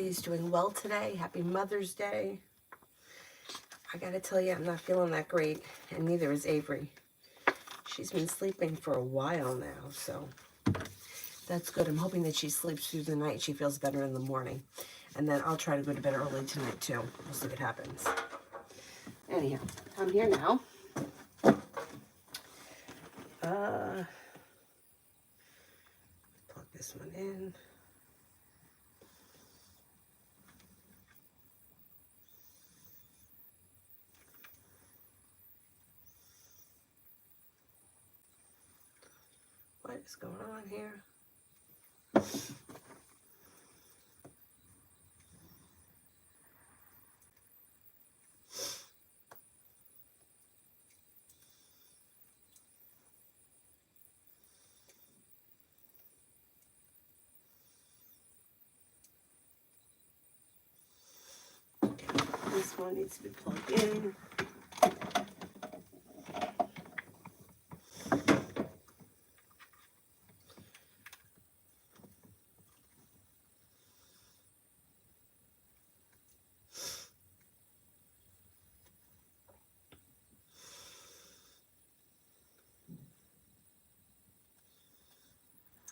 everybody's doing well today. Happy Mother's Day. I gotta tell you, I'm not feeling that great, and neither is Avery. She's been sleeping for a while now, so that's good. I'm hoping that she sleeps through the night. She feels better in the morning. And then I'll try to go to bed early tonight, too. We'll see what happens. Anyhow, I'm here now. Plug this one in. What is going on here? This one needs to be plugged in.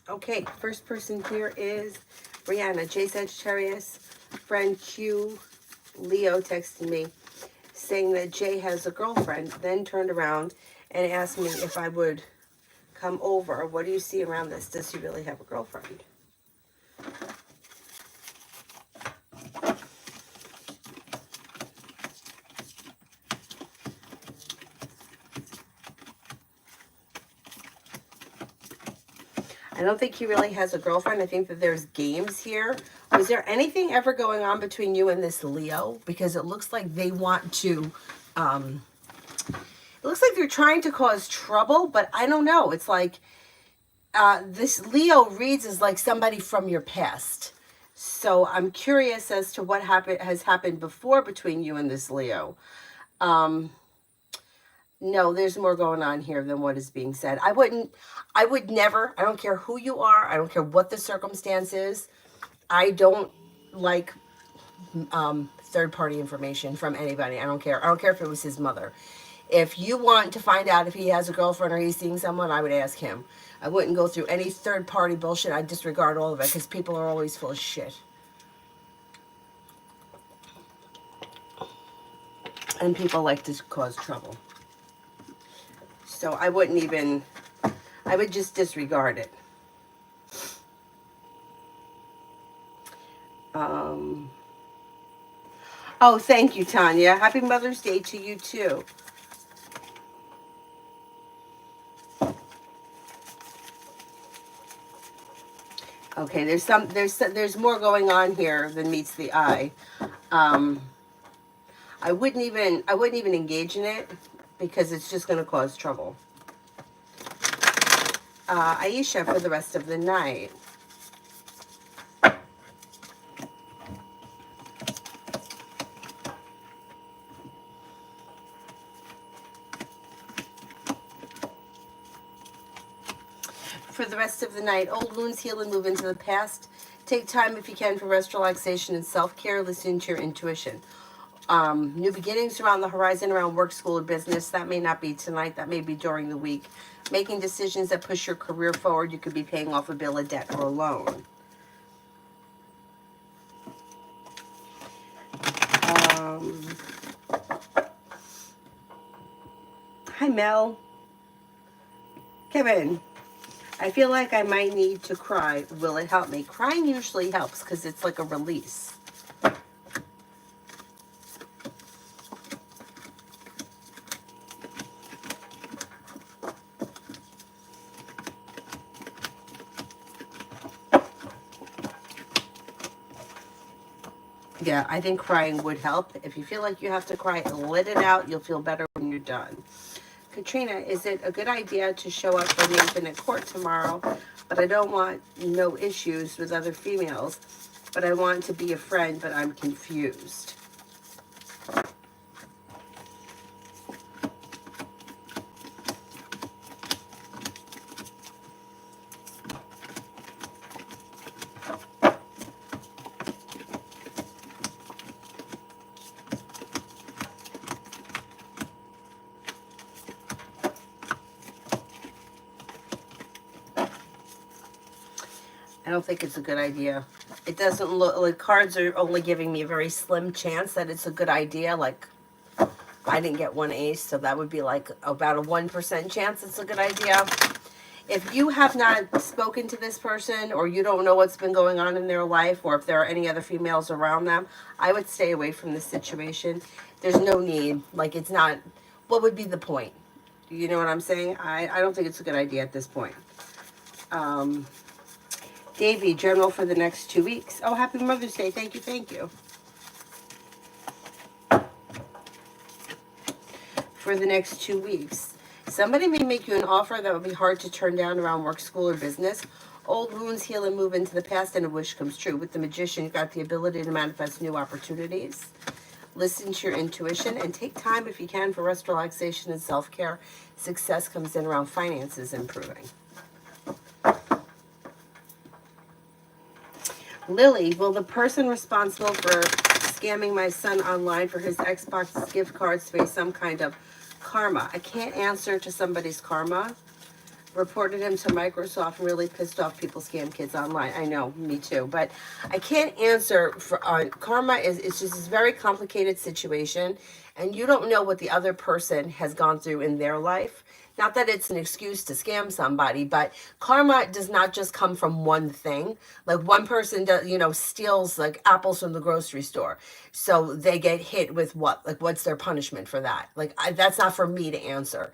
Okay, first person here is Brianna, J Sagittarius, friend Q, Leo texted me saying that Jay has a girlfriend, then turned around and asked me if I would come over. What do you see around this? Does he really have a girlfriend? I don't think he really has a girlfriend. I think that there's games here. Was there anything ever going on between you and this Leo? Because it looks like they want to, it looks like they're trying to cause trouble, but I don't know. It's like, this Leo reads as like somebody from your past. So I'm curious as to what has happened before between you and this Leo. No, there's more going on here than what is being said. I would never, I don't care who you are. I don't care what the circumstance is. I don't like third-party information from anybody. I don't care. I don't care if it was his mother. If you want to find out if he has a girlfriend or he's seeing someone, I would ask him. I wouldn't go through any third-party bullshit. I disregard all of it because people are always full of shit. And people like to cause trouble. So I wouldn't even, I would just disregard it. Oh, thank you, Tanya. Happy Mother's Day to you, too. Okay, there's more going on here than meets the eye. I wouldn't even engage in it because it's just going to cause trouble. Aisha for the rest of the night. For the rest of the night, old wounds heal and move into the past. Take time if you can for rest, relaxation, and self-care. Listen to your intuition. New beginnings around the horizon, around work, school, or business. That may not be tonight. That may be during the week. Making decisions that push your career forward. You could be paying off a bill, a debt, or a loan. Hi, Mel. Kevin. I feel like I might need to cry. Will it help me? Crying usually helps because it's like a release. Yeah, I think crying would help. If you feel like you have to cry, let it out. You'll feel better when you're done. Katrina, is it a good idea to show up for the infinite court tomorrow? But I don't want no issues with other females. But I want to be a friend, but I'm confused. I don't think it's a good idea. It doesn't look like cards are only giving me a very slim chance that it's a good idea. Like, I didn't get one ace, so that would be like about a 1% chance it's a good idea. If you have not spoken to this person, or you don't know what's been going on in their life, or if there are any other females around them, I would stay away from this situation. There's no need. Like, it's not, what would be the point? You know what I'm saying? I don't think it's a good idea at this point. Davy, general for the next 2 weeks. Oh, happy Mother's Day. Thank you, thank you. For the next 2 weeks. Somebody may make you an offer that would be hard to turn down around work, school, or business. Old wounds heal and move into the past, and a wish comes true. With the Magician, you've got the ability to manifest new opportunities. Listen to your intuition and take time, if you can, for rest, relaxation, and self-care. Success comes in around finances improving. Lily, will the person responsible for scamming my son online for his Xbox gift cards face some kind of karma? I can't answer to somebody's karma. Reported him to Microsoft. Really pissed off people scam kids online. I know, me too. But I can't answer for karma. It's just this very complicated situation, and you don't know what the other person has gone through in their life. Not that it's an excuse to scam somebody, but karma does not just come from one thing. Like, one person does, steals like apples from the grocery store, so they get hit with what? Like, what's their punishment for that? Like, that's not for me to answer.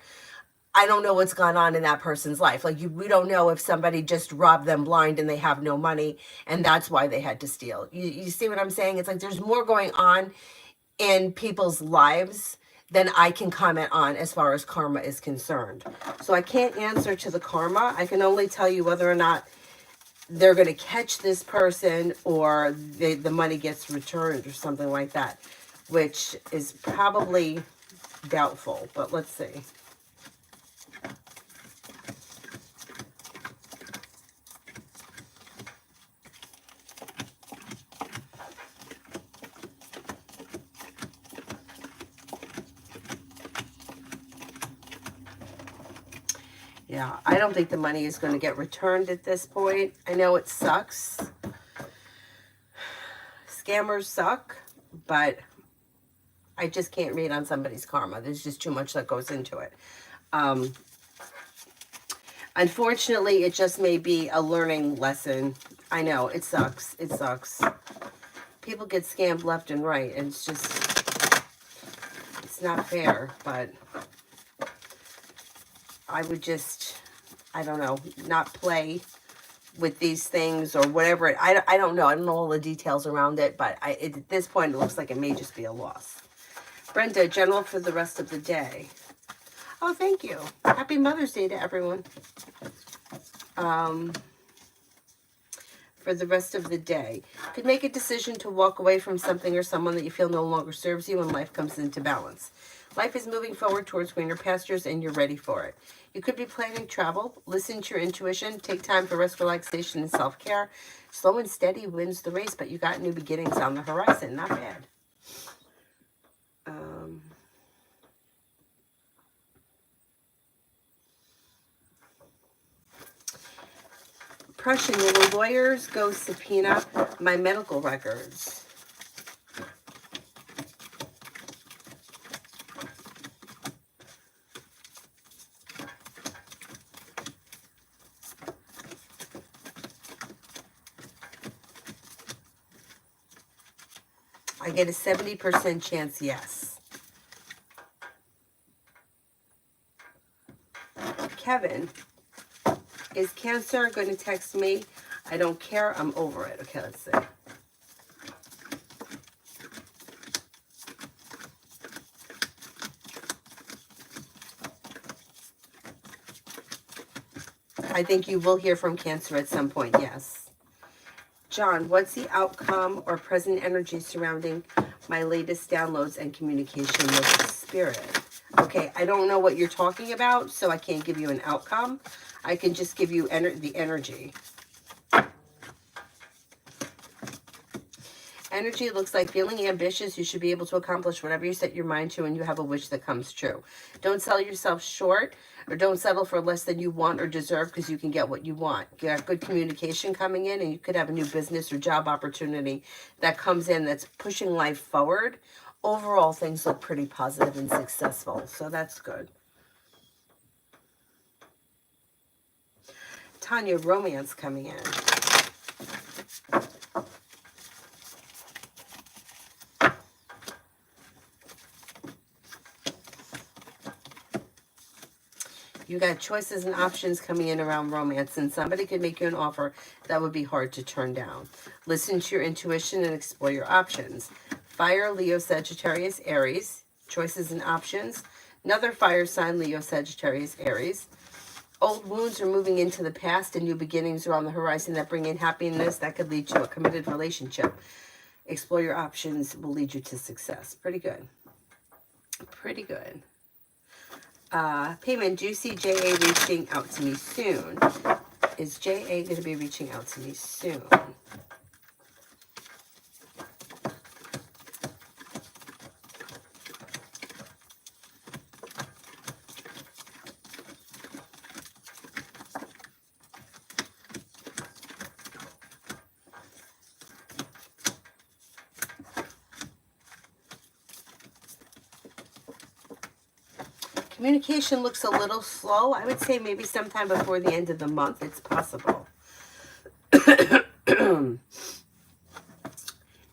I don't know what's gone on in that person's life. Like, we don't know if somebody just robbed them blind and they have no money, and that's why they had to steal. You see what I'm saying? It's like there's more going on in people's lives than I can comment on as far as karma is concerned. So I can't answer to the karma. I can only tell you whether or not they're going to catch this person, or the money gets returned or something like that, which is probably doubtful, but let's see. Yeah, I don't think the money is going to get returned at this point. I know it sucks. Scammers suck, but I just can't read on somebody's karma. There's just too much that goes into it. Unfortunately, it just may be a learning lesson. I know, it sucks. It sucks. People get scammed left and right, and it's just, it's not fair, but I would just, I don't know, not play with these things or whatever. I don't know. I don't know all the details around it, but at this point, it looks like it may just be a loss. Brenda, general for the rest of the day. Oh, thank you. Happy Mother's Day to everyone. For the rest of the day. You could make a decision to walk away from something or someone that you feel no longer serves you, and life comes into balance. Life is moving forward towards greener pastures, and you're ready for it. You could be planning travel. Listen to your intuition. Take time for rest, relaxation, and self-care. Slow and steady wins the race, but you got new beginnings on the horizon. Not bad. Prussian, will the lawyers go subpoena my medical records? I get a 70% chance, yes. Kevin, is Cancer going to text me? I don't care. I'm over it. Okay, let's see. I think you will hear from Cancer at some point, yes. John, what's the outcome or present energy surrounding my latest downloads and communication with Spirit? Okay, I don't know what you're talking about, so I can't give you an outcome. I can just give you the energy. Energy looks like feeling ambitious. You should be able to accomplish whatever you set your mind to, and you have a wish that comes true. Don't sell yourself short, or don't settle for less than you want or deserve, because you can get what you want. You got good communication coming in, and you could have a new business or job opportunity that comes in that's pushing life forward. Overall, things look pretty positive and successful, so that's good. Tanya, romance coming in. You got choices and options coming in around romance, and somebody could make you an offer that would be hard to turn down. Listen to your intuition and explore your options. Fire, Leo, Sagittarius, Aries. Choices and options. Another fire sign, Leo, Sagittarius, Aries. Old wounds are moving into the past, and new beginnings are on the horizon that bring in happiness that could lead to a committed relationship. Explore your options will lead you to success. Pretty good. Pretty good. Payment, do you see JA reaching out to me soon? Is JA going to be reaching out to me soon? Communication looks a little slow. I would say maybe sometime before the end of the month. It's possible.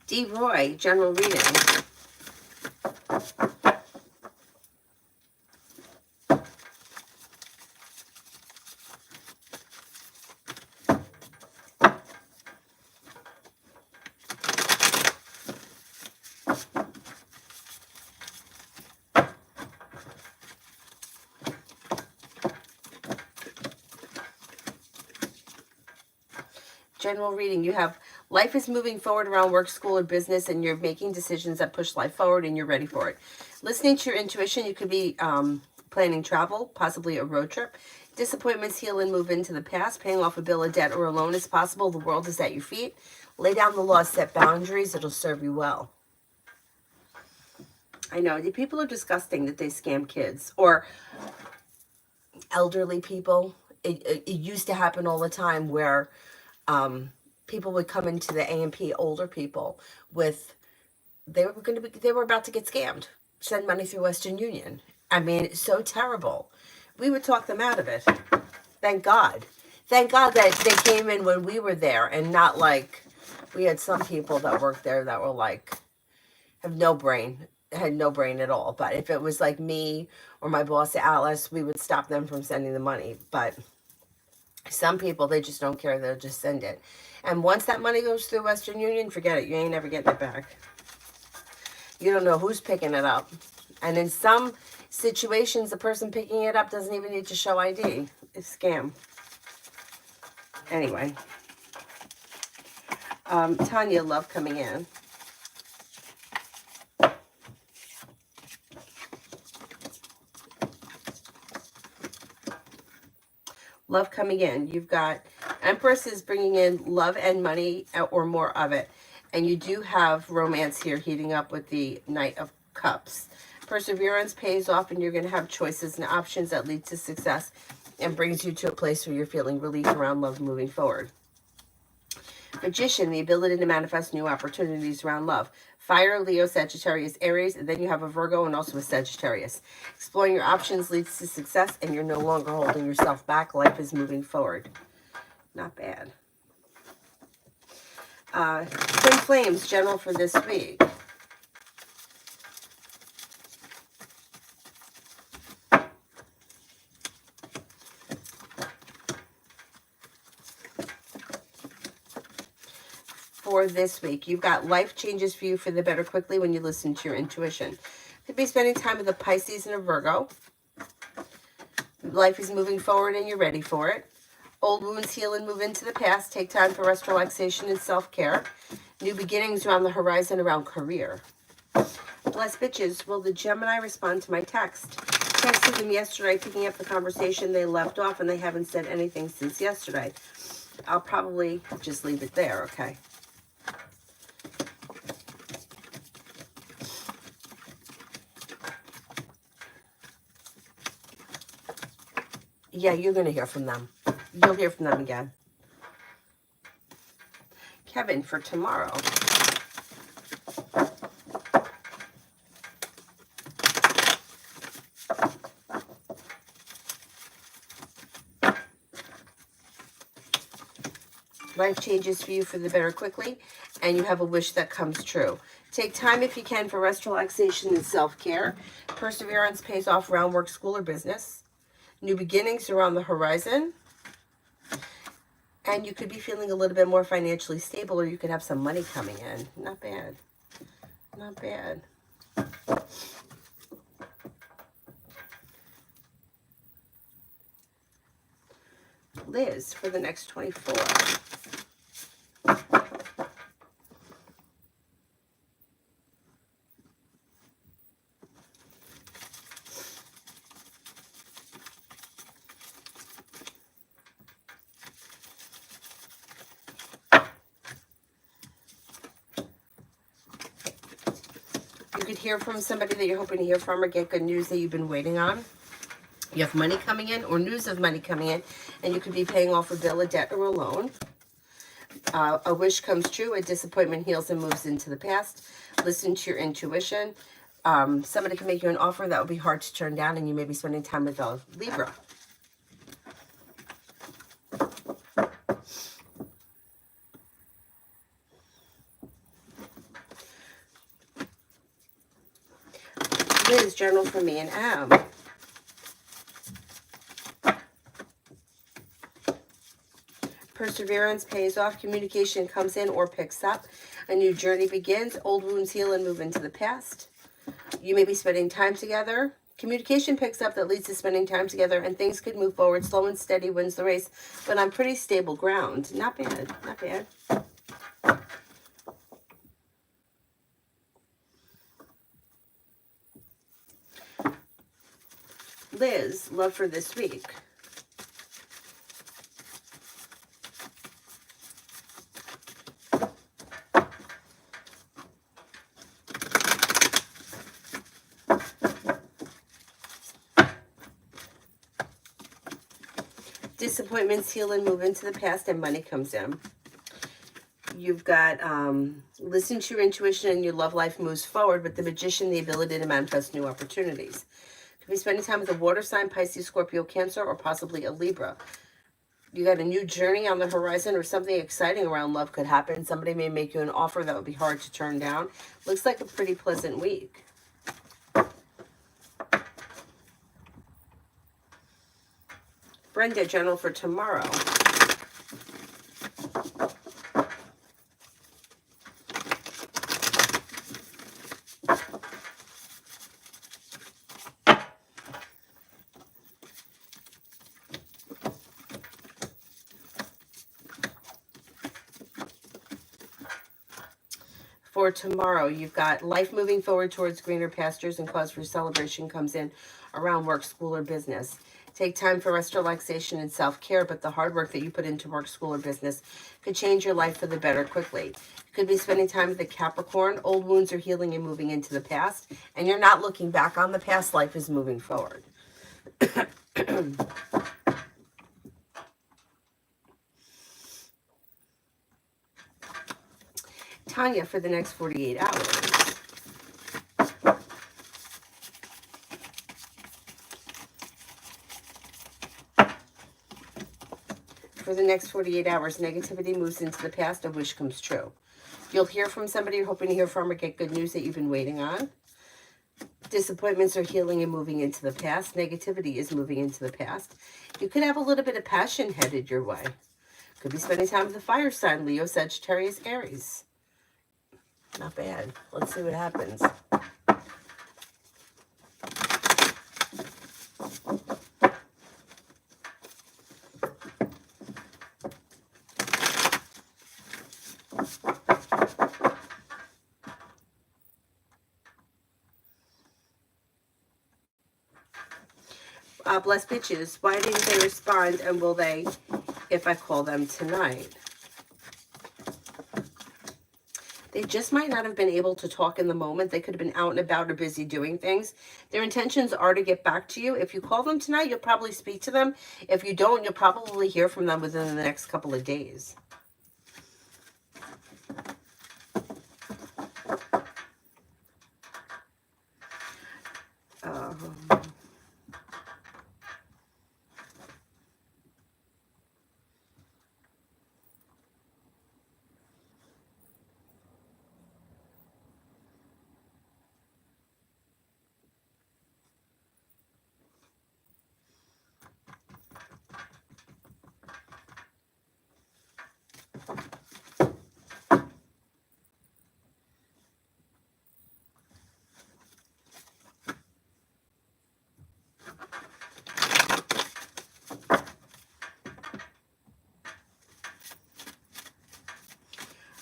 D. Roy, general reading. General reading, you have life is moving forward around work, school, or business, and you're making decisions that push life forward, and you're ready for it. Listening to your intuition, you could be planning travel, possibly a road trip. Disappointments heal and move into the past. Paying off a bill of debt or a loan is possible. The world is at your feet. Lay down the law, set boundaries. It'll serve you well. I know, the people are disgusting that they scam kids or elderly people. It used to happen all the time where people would come into the A&P, older people, with they were about to get scammed, send money through Western Union. I mean, it's so terrible. We would talk them out of it. Thank God that they came in when we were there, and not like we had some people that worked there that were like had no brain at all. But if it was like me or my boss Alice, we would stop them from sending the money. But some people, they just don't care. They'll just send it. And once that money goes through Western Union, forget it. You ain't ever getting it back. You don't know who's picking it up. And in some situations, the person picking it up doesn't even need to show ID. It's a scam. Anyway. Tanya, love coming in. Love coming in. You've got Empress is bringing in love and money or more of it. And you do have romance here heating up with the Knight of Cups. Perseverance pays off, and you're going to have choices and options that lead to success and brings you to a place where you're feeling relief around love moving forward. Magician, the ability to manifest new opportunities around love. Fire, Leo, Sagittarius, Aries, and then you have a Virgo and also a Sagittarius. Exploring your options leads to success, and you're no longer holding yourself back. Life is moving forward. Not bad. Twin Flames, general for this week. For this week, you've got life changes for you for the better quickly when you listen to your intuition. Could be spending time with a Pisces and a Virgo. Life is moving forward and you're ready for it. Old wounds heal and move into the past. Take time for rest, relaxation, and self-care. New beginnings are on the horizon around career. Bless bitches, will the Gemini respond to my text? Texted them yesterday, picking up the conversation they left off, and they haven't said anything since yesterday. I'll probably just leave it there, okay? Yeah, you're going to hear from them. You'll hear from them again. Kevin, for tomorrow. Life changes for you for the better quickly, and you have a wish that comes true. Take time if you can for rest, relaxation, and self-care. Perseverance pays off around work, school, or business. New beginnings are on the horizon. And you could be feeling a little bit more financially stable, or you could have some money coming in. Not bad. Not bad. Liz, for the next 24. You could hear from somebody that you're hoping to hear from, or get good news that you've been waiting on. You have money coming in, or news of money coming in, and you could be paying off a bill, a debt, or a loan. A wish comes true. A disappointment heals and moves into the past. Listen to your intuition. Somebody can make you an offer that would be hard to turn down, and you may be spending time with a Libra. Liz, journal for me and M. Perseverance pays off. Communication comes in or picks up. A new journey begins. Old wounds heal and move into the past. You may be spending time together. Communication picks up that leads to spending time together, and things could move forward. Slow and steady wins the race, but on pretty stable ground. Not bad. Not bad. Liz, love for this week. Disappointments heal and move into the past, and money comes in. You've got listen to your intuition, and your love life moves forward with the Magician, the ability to manifest new opportunities. Could be spending time with a water sign, Pisces, Scorpio, Cancer, or possibly a Libra. You got a new journey on the horizon, or something exciting around love could happen. Somebody may make you an offer that would be hard to turn down. Looks like a pretty pleasant week. Brenda, general for tomorrow. For tomorrow, you've got life moving forward towards greener pastures, and cause for celebration comes in around work, school, or business. Take time for rest, relaxation, and self-care, but the hard work that you put into work, school, or business could change your life for the better quickly. You could be spending time with the Capricorn. Old wounds are healing and moving into the past, and you're not looking back on the past. Life is moving forward. Tanya, for the next 48 hours. For the next 48 hours, negativity moves into the past, a wish comes true. You'll hear from somebody you're hoping to hear from, or get good news that you've been waiting on. Disappointments are healing and moving into the past. Negativity is moving into the past. You could have a little bit of passion headed your way. Could be spending time with the fire sign, Leo, Sagittarius, Aries. Not bad. Let's see what happens. Blessed bitches, why didn't they respond, and will they if I call them tonight? They just might not have been able to talk in the moment. They could have been out and about or busy doing things. Their intentions are to get back to you. If you call them tonight, you'll probably speak to them. If you don't, you'll probably hear from them within the next couple of days.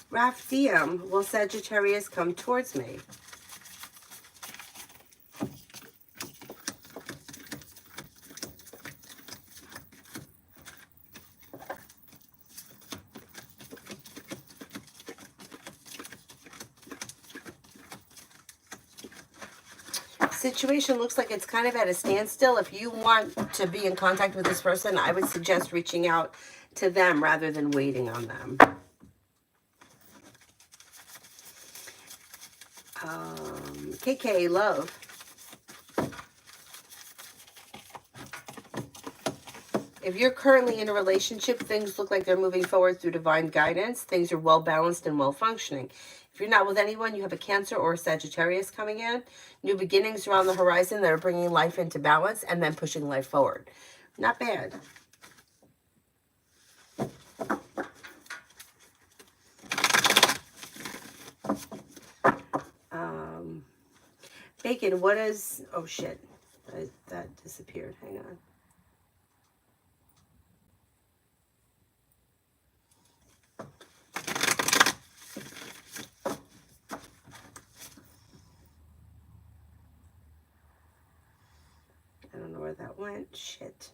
Raf DM, will Sagittarius come towards me? Situation looks like it's kind of at a standstill. If you want to be in contact with this person, I would suggest reaching out to them rather than waiting on them. KK, love. If you're currently in a relationship, things look like they're moving forward through divine guidance. Things are well balanced and well functioning. If you're not with anyone, you have a Cancer or a Sagittarius coming in. New beginnings are on the horizon that are bringing life into balance and then pushing life forward. Not bad. Bacon, what is... Oh, shit. That disappeared. Hang on. I don't know where that went. Shit.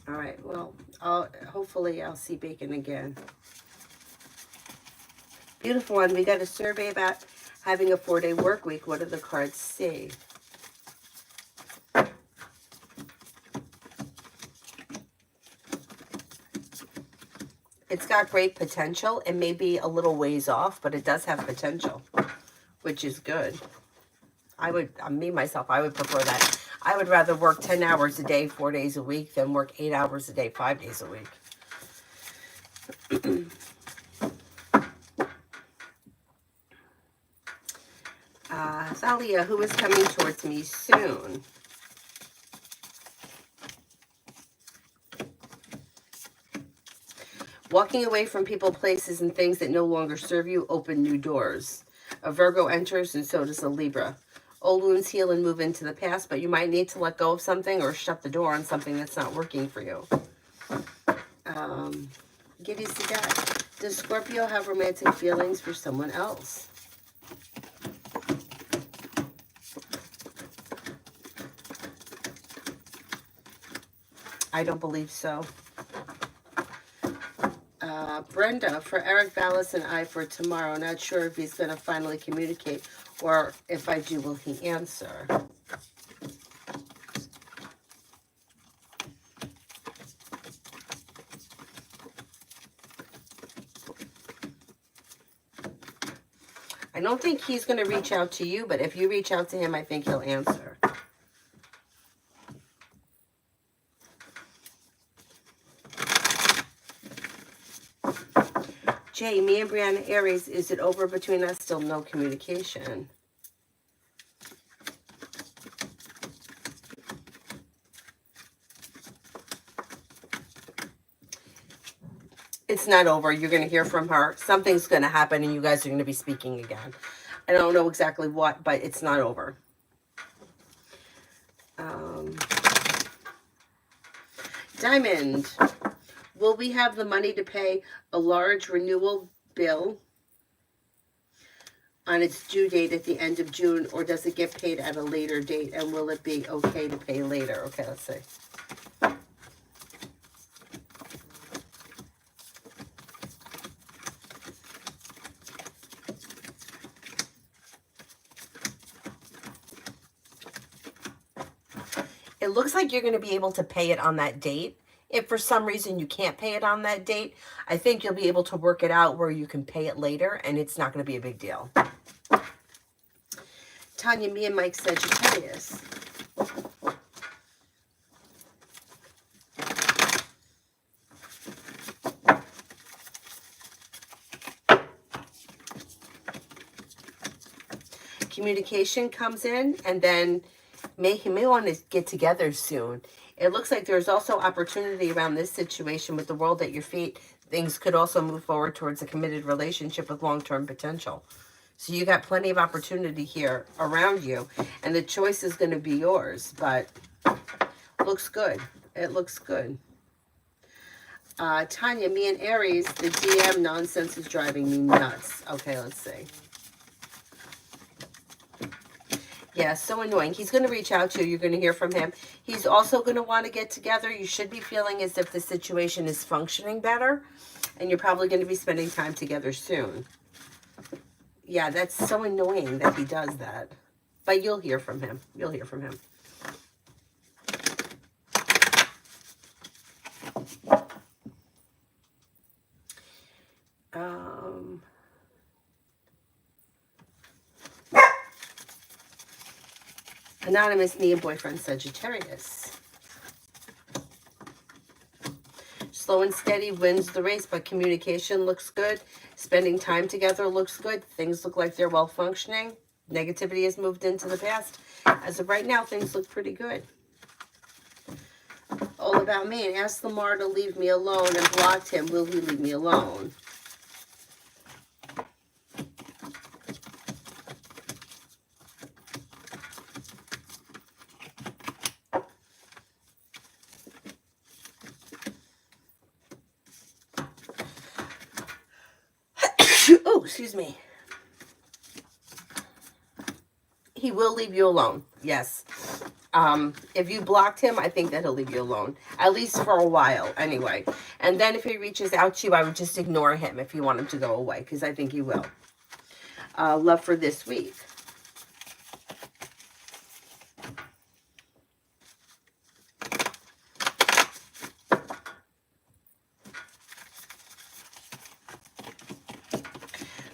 All right, well, hopefully I'll see Bacon again. Beautiful one. We got a survey about having a 4-day work week. What do the cards say? It's got great potential. It may be a little ways off, but it does have potential, which is good. I would prefer that. I would rather work 10 hours a day, 4 days a week, than work 8 hours a day, 5 days a week. Thalia, who is coming towards me soon? Walking away from people, places, and things that no longer serve you open new doors. A Virgo enters, and so does a Libra. Old wounds heal and move into the past, but you might need to let go of something or shut the door on something that's not working for you. Giddy Sadat. Does Scorpio have romantic feelings for someone else? I don't believe so. Brenda, for Eric Ballas and I for tomorrow. Not sure if he's going to finally communicate, or if I do, will he answer? I don't think he's going to reach out to you, but if you reach out to him, I think he'll answer. Jay, me and Brianna Aries, is it over between us? Still no communication. It's not over. You're going to hear from her. Something's going to happen and you guys are going to be speaking again. I don't know exactly what, but it's not over. Diamond, will we have the money to pay a large renewal bill on its due date at the end of June, or does it get paid at a later date? And will it be okay to pay later? Okay, let's see. It looks like you're going to be able to pay it on that date. If for some reason you can't pay it on that date, I think you'll be able to work it out where you can pay it later and it's not going to be a big deal. Tanya, me and Mike Sagittarius. Communication comes in, and then he may want to get together soon. It looks like there's also opportunity around this situation with the world at your feet. Things could also move forward towards a committed relationship with long-term potential. So you got plenty of opportunity here around you, and the choice is going to be yours, but looks good. It looks good. Tanya, me and Aries, the DM nonsense is driving me nuts. Okay, let's see. Yeah, so annoying. He's going to reach out to you. You're going to hear from him. He's also going to want to get together. You should be feeling as if the situation is functioning better, and you're probably going to be spending time together soon. Yeah, that's so annoying that he does that. But you'll hear from him. You'll hear from him. Anonymous, me and boyfriend Sagittarius. Slow and steady wins the race, but communication looks good. Spending time together looks good. Things look like they're well functioning. Negativity has moved into the past. As of right now, things look pretty good. All about me. And asked Lamar to leave me alone and blocked him. Will he leave me alone? Oh, excuse me. He will leave you alone. Yes. If you blocked him, I think that he'll leave you alone. At least for a while, anyway. And then if he reaches out to you, I would just ignore him if you want him to go away, because I think he will. Love for this week.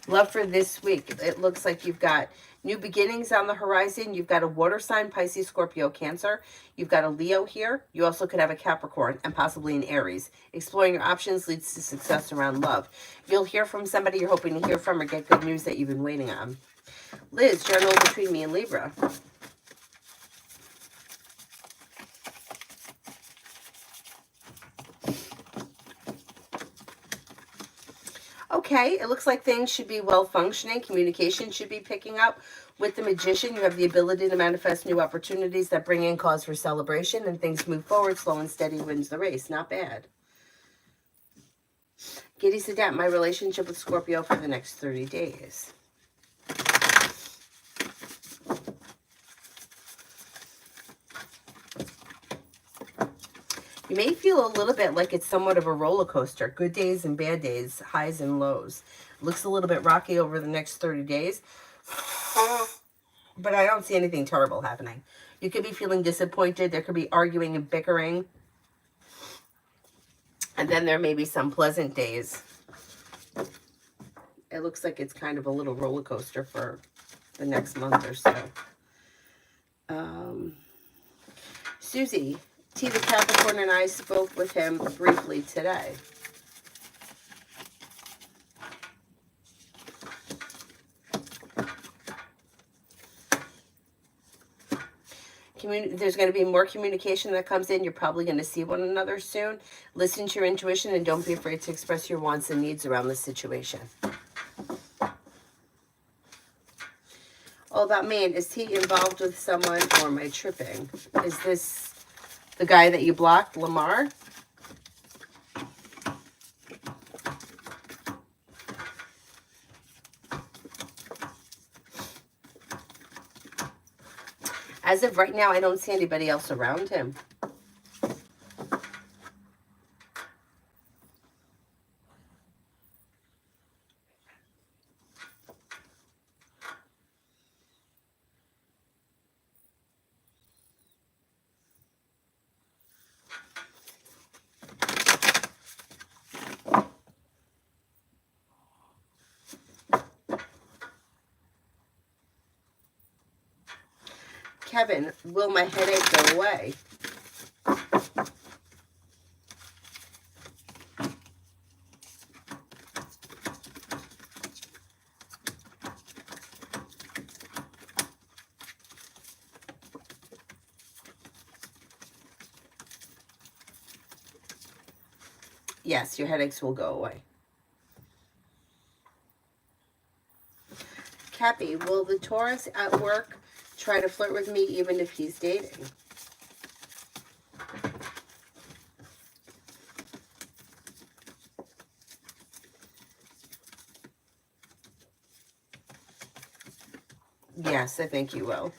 Love for this week. It looks like you've got new beginnings on the horizon. You've got a water sign, Pisces, Scorpio, Cancer. You've got a Leo here. You also could have a Capricorn and possibly an Aries. Exploring your options leads to success around love. You'll hear from somebody you're hoping to hear from or get good news that you've been waiting on. Liz, journal between me and Libra. Okay, it looks like things should be well functioning. Communication should be picking up. With the Magician, you have the ability to manifest new opportunities that bring in cause for celebration, and things move forward. Slow and steady wins the race. Not bad. Giddy Sadat, my relationship with Scorpio for the next 30 days. You may feel a little bit like it's somewhat of a roller coaster. Good days and bad days, highs and lows. Looks a little bit rocky over the next 30 days. But I don't see anything terrible happening. You could be feeling disappointed. There could be arguing and bickering. And then there may be some pleasant days. It looks like it's kind of a little roller coaster for the next month or so. Susie, T the Capricorn and I spoke with him briefly today. There's going to be more communication that comes in. You're probably going to see one another soon. Listen to your intuition and don't be afraid to express your wants and needs around this situation. All about man. Is he involved with someone or am I tripping? Is this the guy that you blocked, Lamar? As of right now, I don't see anybody else around him. Kevin, will my headache go away? Yes, your headaches will go away. Cappy, will the Taurus at work try to flirt with me even if he's dating? Yes, I think you will.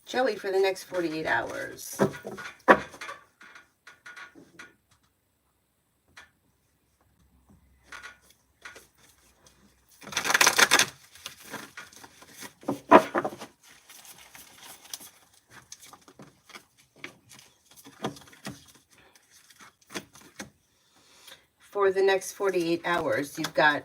Joey, for the next 48 hours. For the next 48 hours, you've got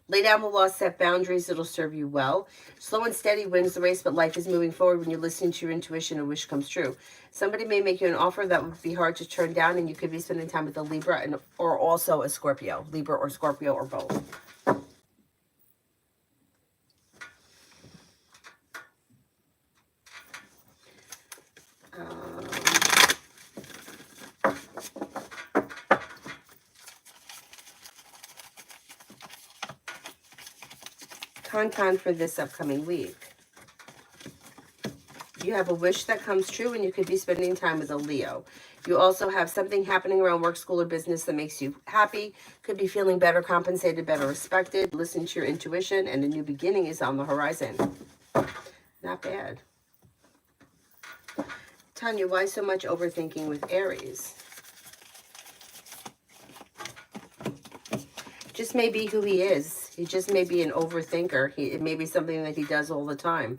lay down the law, set boundaries, it'll serve you well. Slow and steady wins the race, but life is moving forward when you're listening to your intuition, a wish comes true. Somebody may make you an offer that would be hard to turn down, and you could be spending time with a Libra or also a Scorpio. Libra or Scorpio or both. Con for this upcoming week. You have a wish that comes true, and you could be spending time with a Leo. You also have something happening around work, school, or business that makes you happy. Could be feeling better compensated, better respected. Listen to your intuition, and a new beginning is on the horizon. Not bad. Tanya, why so much overthinking with Aries? Just may be who he is. He just may be an overthinker. It may be something that he does all the time.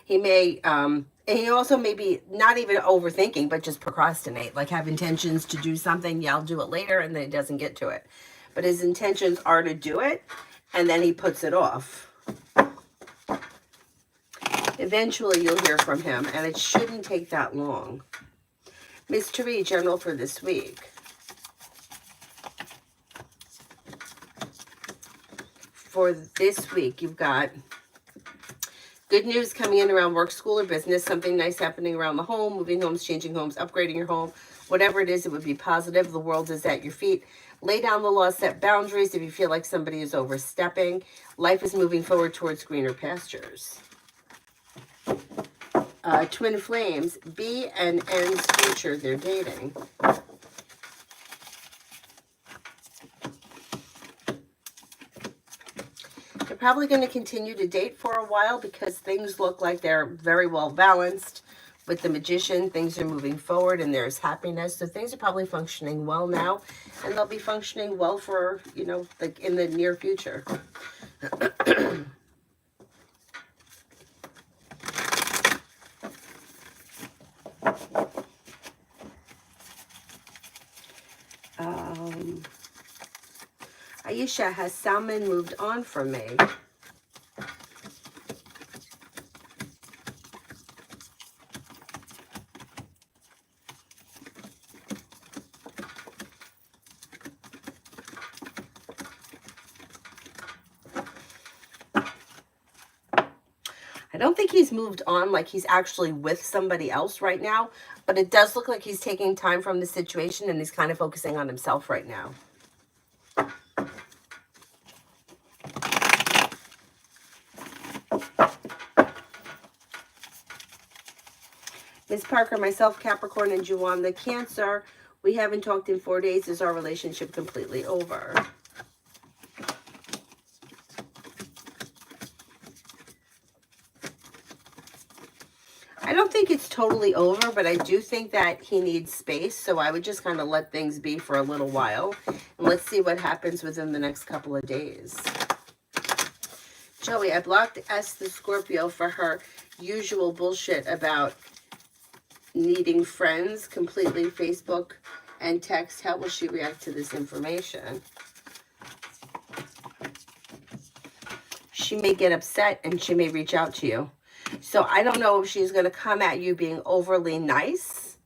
He may, and he also may be not even overthinking, but just procrastinate, like have intentions to do something. Yeah, I'll do it later, and then he doesn't get to it. But his intentions are to do it, and then he puts it off. Eventually, you'll hear from him, and it shouldn't take that long. Mystery General for this week. For this week, you've got good news coming in around work, school, or business. Something nice happening around the home, moving homes, changing homes, upgrading your home. Whatever it is, it would be positive. The world is at your feet. Lay down the law, set boundaries if you feel like somebody is overstepping. Life is moving forward towards greener pastures. Twin Flames, B and N's future, they're dating. They're probably going to continue to date for a while because things look like they're very well balanced. With the Magician, things are moving forward and there's happiness. So things are probably functioning well now, and they'll be functioning well for, you know, like in the near future. Aisha, has Salmon moved on from me? I don't think he's moved on, like he's actually with somebody else right now, but it does look like he's taking time from the situation and he's kind of focusing on himself right now. Ms. Parker, myself, Capricorn, and Juwan, the Cancer. We haven't talked in 4 days. Is our relationship completely over? I don't think it's totally over, but I do think that he needs space. So I would just kind of let things be for a little while. And let's see what happens within the next couple of days. Joey, I blocked S the Scorpio for her usual bullshit about needing friends, completely Facebook and text. How will she react to this information? She may get upset and she may reach out to you. So I don't know if she's going to come at you being overly nice,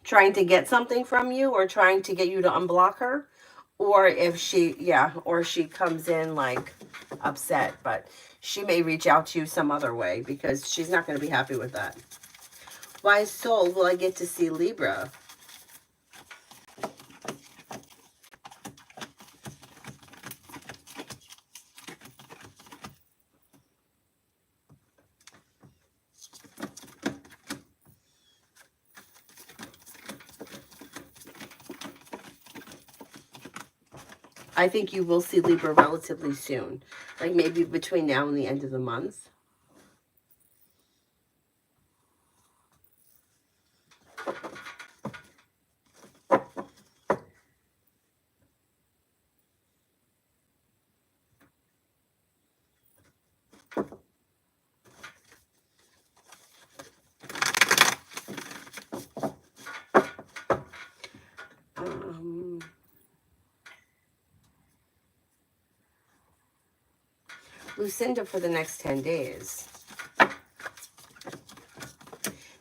trying to get something from you or trying to get you to unblock her, or if she, or she comes in like upset, but she may reach out to you some other way because she's not going to be happy with that. Why soul will I get to see Libra? I think you will see Libra relatively soon, like maybe between now and the end of the month. Lucinda for the next 10 days.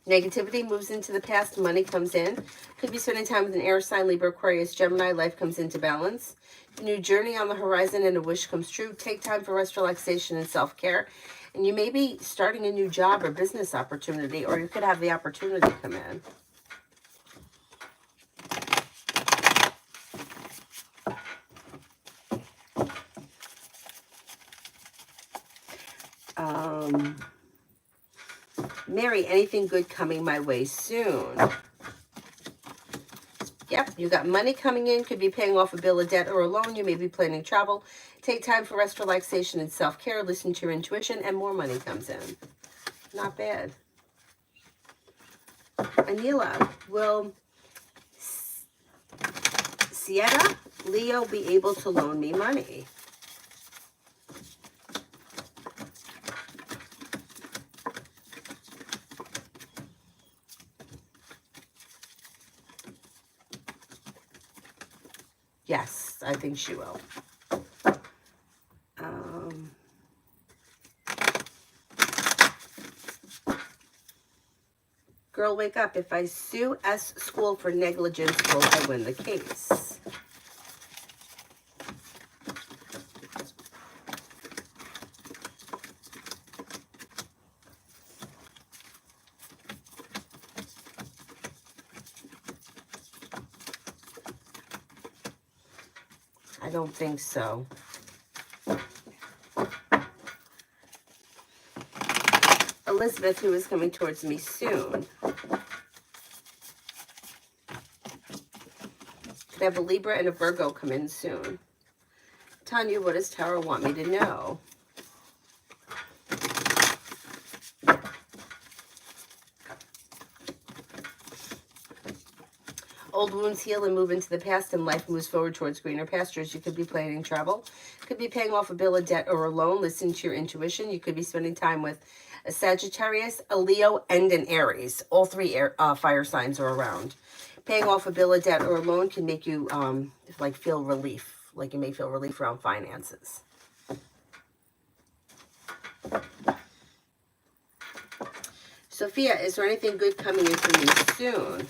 Negativity moves into the past. Money comes in. Could be spending time with an air sign, Libra, Aquarius, Gemini. Life comes into balance. New journey on the horizon and a wish comes true. Take time for rest, relaxation, and self-care. And you may be starting a new job or business opportunity, or you could have the opportunity come in. Mary, anything good coming my way soon? Yep, you got money coming in. Could be paying off a bill, a debt, or a loan. You may be planning travel. Take time for rest, relaxation, and self-care. Listen to your intuition, and more money comes in. Not bad. Anila, will Sierra, Leo be able to loan me money? Yes, I think she will. Girl, wake up. If I sue S school for negligence, will I win the case? I don't think so. Elizabeth, who is coming towards me soon. Could have a Libra and a Virgo come in soon. Tanya, what does Tarot want me to know? Old wounds heal and move into the past, and life moves forward towards greener pastures. You could be planning travel. Could be paying off a bill, a debt, or a loan. Listen to your intuition. You could be spending time with a Sagittarius, a Leo, and an Aries. All three fire signs are around. Paying off a bill, a debt, or a loan can make you like feel relief. Like you may feel relief around finances. Sophia, is there anything good coming in for me soon?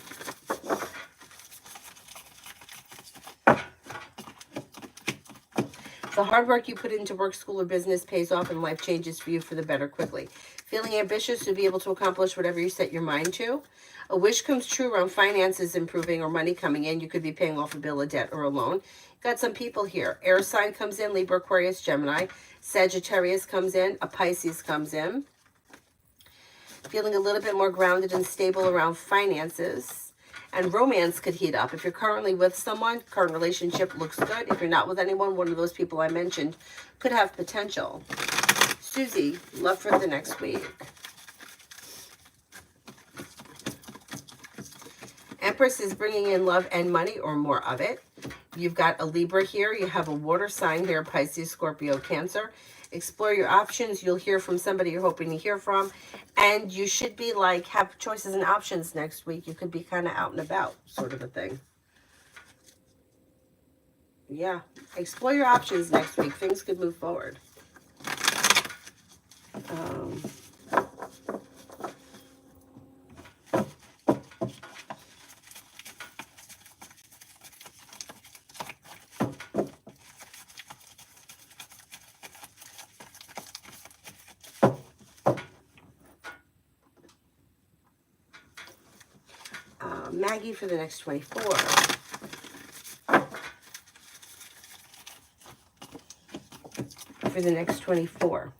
The hard work you put into work, school, or business pays off and life changes for you for the better quickly. Feeling ambitious to be able to accomplish whatever you set your mind to. A wish comes true around finances improving or money coming in. You could be paying off a bill, a debt, or a loan. Got some people here. Air sign comes in, Libra, Aquarius, Gemini. Sagittarius comes in, a Pisces comes in. Feeling a little bit more grounded and stable around finances. And romance could heat up. If you're currently with someone, current relationship looks good. If you're not with anyone, one of those people I mentioned could have potential. Susie, love for the next week. Empress is bringing in love and money, or more of it. You've got a Libra here. You have a water sign here, Pisces, Scorpio, Cancer. Explore your options. You'll hear from somebody you're hoping to hear from. And you should be like, have choices and options next week. You could be kind of out and about, sort of a thing. Yeah. Explore your options next week. Things could move forward. Maggie for the next 24. For the next 24.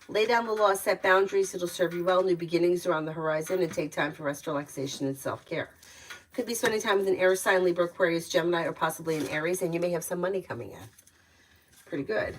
Lay down the law, set boundaries. It'll serve you well. New beginnings are on the horizon, and take time for rest, relaxation, and self-care. Could be spending time with an air sign, Libra, Aquarius, Gemini, or possibly an Aries, and you may have some money coming in. Pretty good.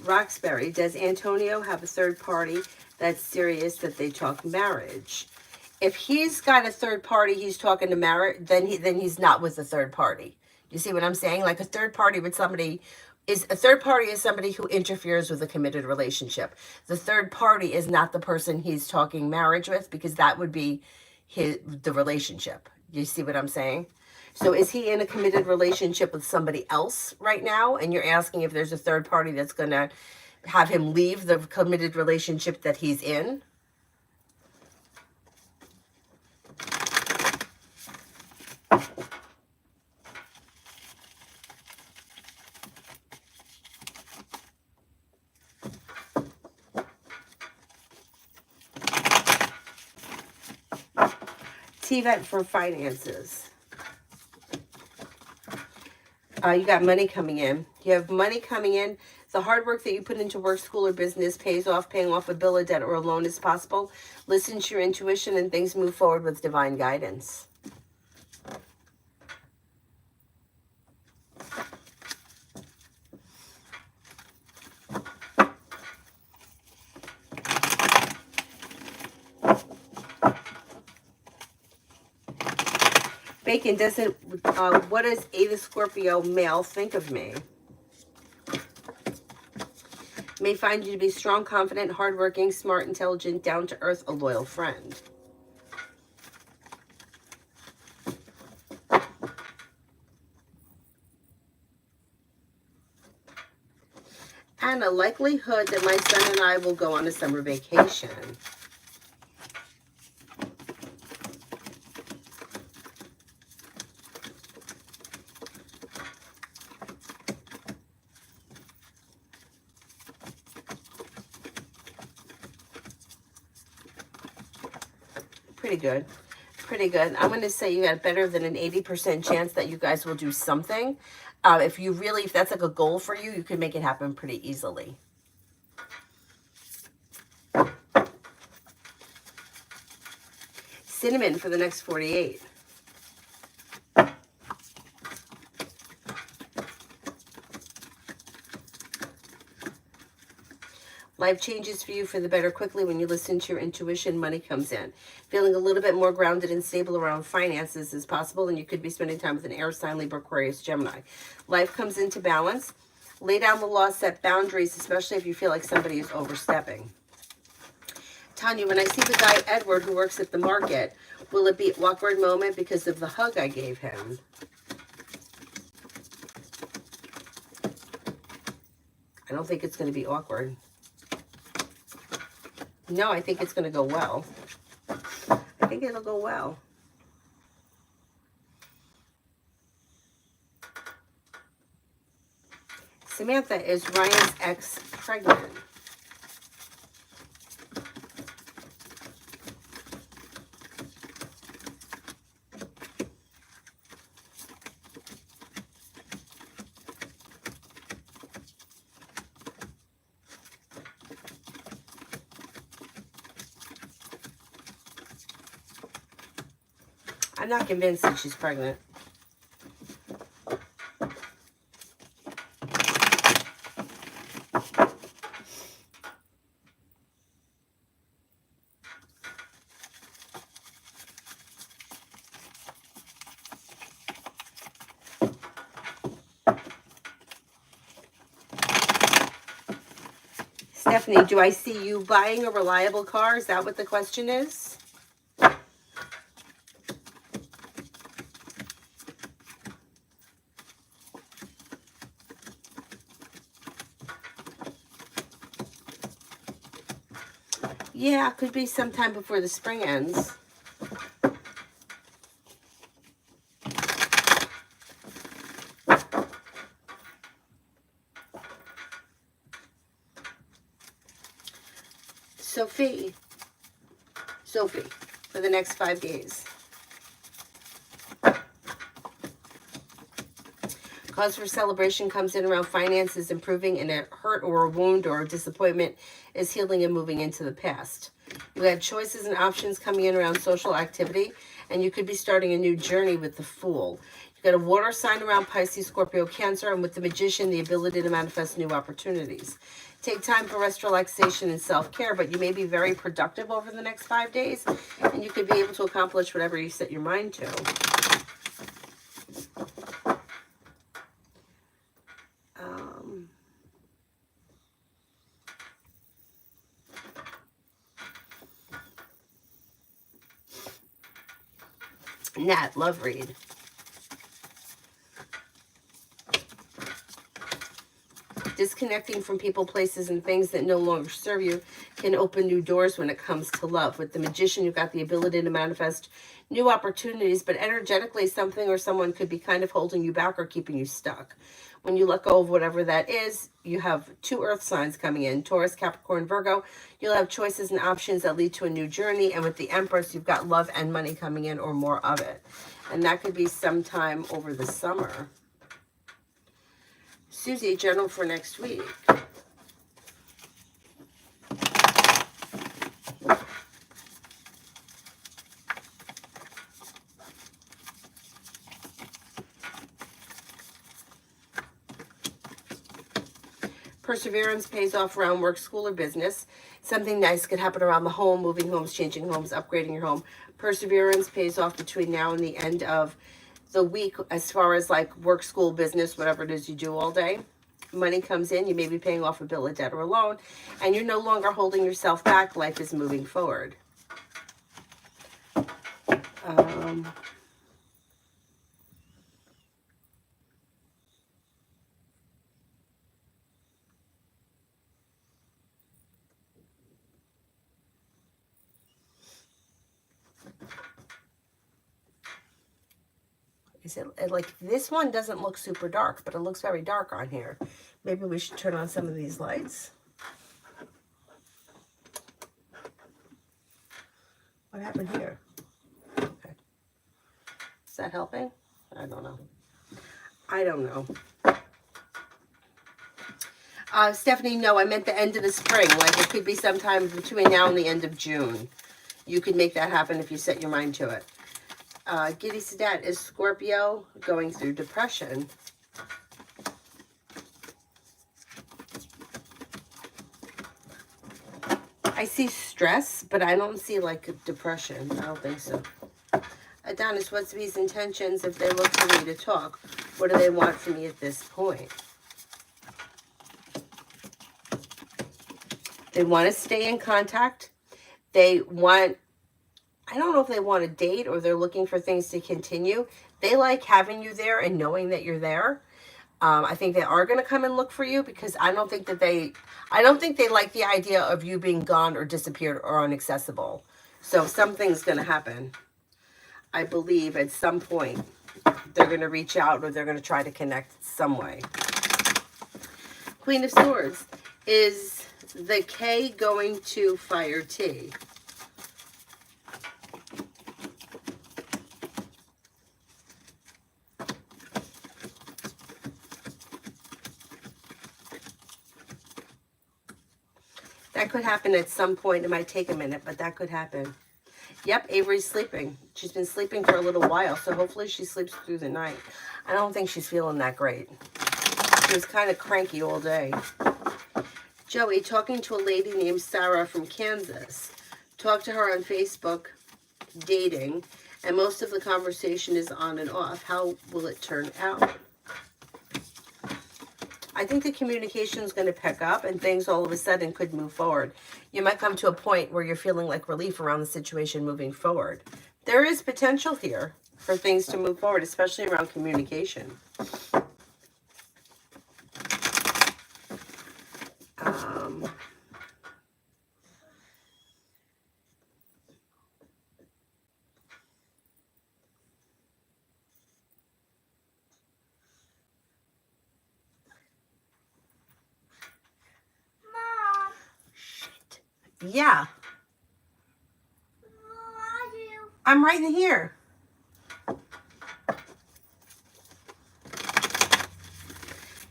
Roxbury, does Antonio have a third party that's serious that they talk marriage? If he's got a third party, he's talking to marriage, then he's not with a third party. You see what I'm saying? Like a third party with somebody is somebody who interferes with a committed relationship. The third party is not the person he's talking marriage with, because that would be the relationship. You see what I'm saying? So is he in a committed relationship with somebody else right now? And you're asking if there's a third party that's going to have him leave the committed relationship that he's in? T-Vent for finances. You got money coming in. You have money coming in. The hard work that you put into work, school, or business pays off. Paying off a bill, a debt, or a loan is possible. Listen to your intuition and things move forward with divine guidance. Bacon doesn't, what does the Scorpio male think of me? May find you to be strong, confident, hardworking, smart, intelligent, down-to-earth, a loyal friend. And a likelihood that my son and I will go on a summer vacation. Pretty good. Pretty good. I'm going to say you got better than an 80% chance that you guys will do something. If that's like a goal for you, you can make it happen pretty easily. Cinnamon for the next 48. Life changes for you for the better quickly when you listen to your intuition. Money comes in. Feeling a little bit more grounded and stable around finances is possible, and you could be spending time with an air sign, Libra, Aquarius, Gemini. Life comes into balance. Lay down the law, set boundaries, especially if you feel like somebody is overstepping. Tanya, when I see the guy Edward who works at the market, will it be an awkward moment because of the hug I gave him? I don't think it's going to be awkward. No, I think it's going to go well. I think it'll go well. Samantha, is Ryan's ex pregnant? I'm not convinced that she's pregnant. Stephanie, do I see you buying a reliable car? Is that what the question is? Yeah, could be sometime before the spring ends. Sophie, for the next 5 days. Cause for celebration comes in around finances improving, and a hurt or a wound or a disappointment is healing and moving into the past. You had choices and options coming in around social activity, and you could be starting a new journey with the Fool. You got a water sign around Pisces, Scorpio, Cancer, and with the Magician, the ability to manifest new opportunities. Take time for rest, relaxation, and self-care, but you may be very productive over the next 5 days, and you could be able to accomplish whatever you set your mind to. Nat, love read. Disconnecting from people, places, and things that no longer serve you can open new doors when it comes to love. With the Magician, you've got the ability to manifest new opportunities, but energetically, something or someone could be kind of holding you back or keeping you stuck. When you let go of whatever that is, you have 2 earth signs coming in, Taurus, Capricorn, Virgo. You'll have choices and options that lead to a new journey. And with the Empress, you've got love and money coming in, or more of it. And that could be sometime over the summer. Susie, general for next week. Perseverance pays off around work, school, or business. Something nice could happen around the home, moving homes, changing homes, upgrading your home. Perseverance pays off between now and the end of the week as far as like work, school, business, whatever it is you do all day. Money comes in, you may be paying off a bill, a debt, or a loan, and you're no longer holding yourself back. Life is moving forward. Is it like this one doesn't look super dark, but it looks very dark on here. Maybe we should turn on some of these lights. What happened here? Okay. Is that helping? I don't know. I don't know. Stephanie, no, I meant the end of the spring. Like it could be sometime between now and the end of June. You could make that happen if you set your mind to it. Giddy Sadat, is Scorpio going through depression? I see stress, but I don't see like depression. I don't think so. Adonis, what's these intentions if they look for me to talk? What do they want from me at this point? They want to stay in contact. They want, I don't know if they want a date or they're looking for things to continue. They like having you there and knowing that you're there. I think they are going to come and look for you because I don't think they like the idea of you being gone or disappeared or inaccessible. So something's going to happen. I believe at some point they're going to reach out or they're going to try to connect some way. Queen of Swords, is the K going to fire T? That could happen at some point. It might take a minute, but that could happen. Yep, Avery's sleeping. She's been sleeping for a little while, so hopefully she sleeps through the night. I don't think she's feeling that great. She was kind of cranky all day. Joey, talking to a lady named Sarah from Kansas. Talked to her on Facebook, dating, and most of the conversation is on and off. How will it turn out? I think the communication is going to pick up and things all of a sudden could move forward. You might come to a point where you're feeling like relief around the situation moving forward. There is potential here for things to move forward, especially around communication. Shit. Yeah. Where are you? I'm right in here.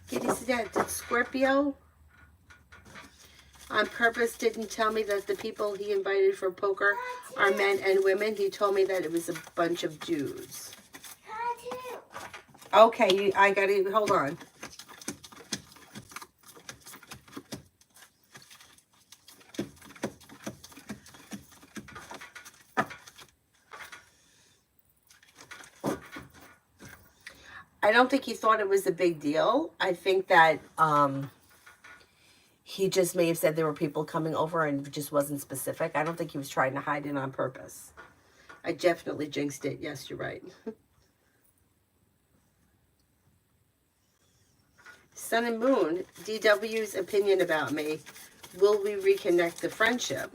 Kitty said that Scorpio on purpose didn't tell me that the people he invited for poker are men and women. He told me that it was a bunch of dudes. Okay, I gotta, hold on. I don't think he thought it was a big deal. I think that he just may have said there were people coming over and just wasn't specific. I don't think he was trying to hide it on purpose. I definitely jinxed it. Yes, you're right. Sun and Moon, DW's opinion about me. Will we reconnect the friendship?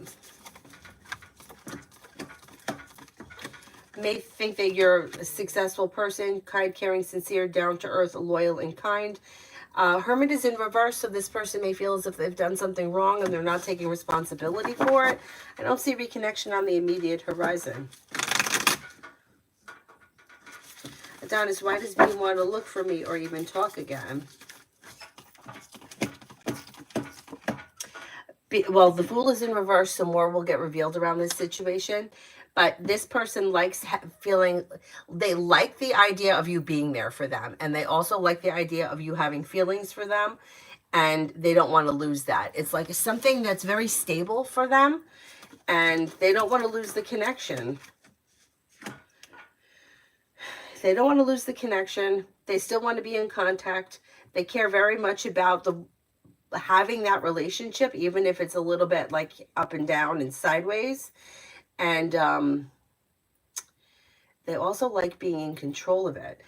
May think that you're a successful person, kind, caring, sincere, down to earth, loyal, and kind. Hermit is in reverse, so this person may feel as if they've done something wrong and they're not taking responsibility for it. I don't see reconnection on the immediate horizon. Adonis, why does B want to look for me or even talk again? Well, the Fool is in reverse, so more will get revealed around this situation. But this person likes feeling, they like the idea of you being there for them. And they also like the idea of you having feelings for them. And they don't want to lose that. It's like something that's very stable for them. And they don't want to lose the connection. They don't want to lose the connection. They still want to be in contact. They care very much about having that relationship, even if it's a little bit like up and down and sideways. And they also like being in control of it.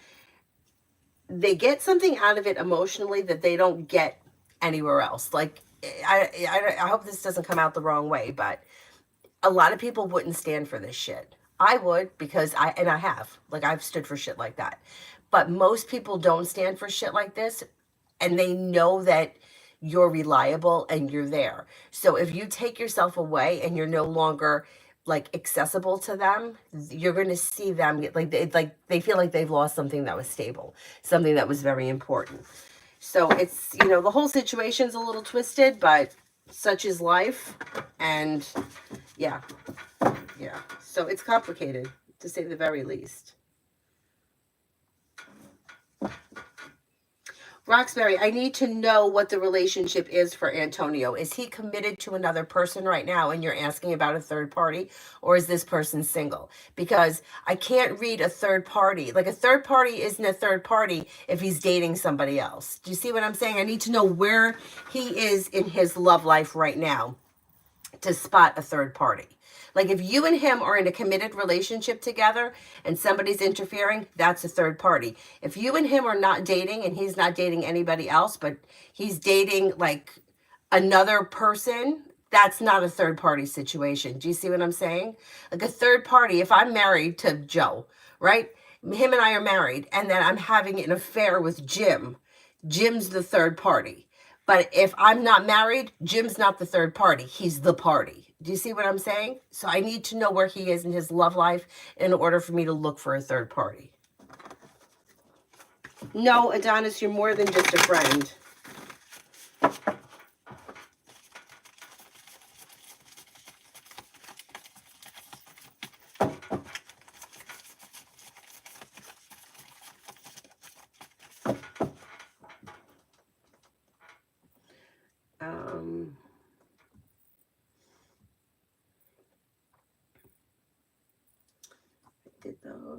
They get something out of it emotionally that they don't get anywhere else. Like, I hope this doesn't come out the wrong way, but a lot of people wouldn't stand for this shit. I would, because I have. Like, I've stood for shit like that. But most people don't stand for shit like this, and they know that you're reliable and you're there. So if you take yourself away and you're no longer like accessible to them, you're going to see them get like they feel like they've lost something that was stable, something that was very important. So it's, you know, the whole situation's a little twisted, but such is life. And yeah, so it's complicated, to say the very least. Roxbury, I need to know what the relationship is for Antonio. Is he committed to another person right now and you're asking about a third party? Or is this person single? Because I can't read a third party. Like, a third party isn't a third party if he's dating somebody else. Do you see what I'm saying? I need to know where he is in his love life right now to spot a third party. Like, if you and him are in a committed relationship together and somebody's interfering, that's a third party. If you and him are not dating and he's not dating anybody else, but he's dating like another person, that's not a third party situation. Do you see what I'm saying? Like, a third party, if I'm married to Joe, right? Him and I are married, and then I'm having an affair with Jim. Jim's the third party. But if I'm not married, Jim's not the third party. He's the party. Do you see what I'm saying? So I need to know where he is in his love life in order for me to look for a third party. No, Adonis, you're more than just a friend.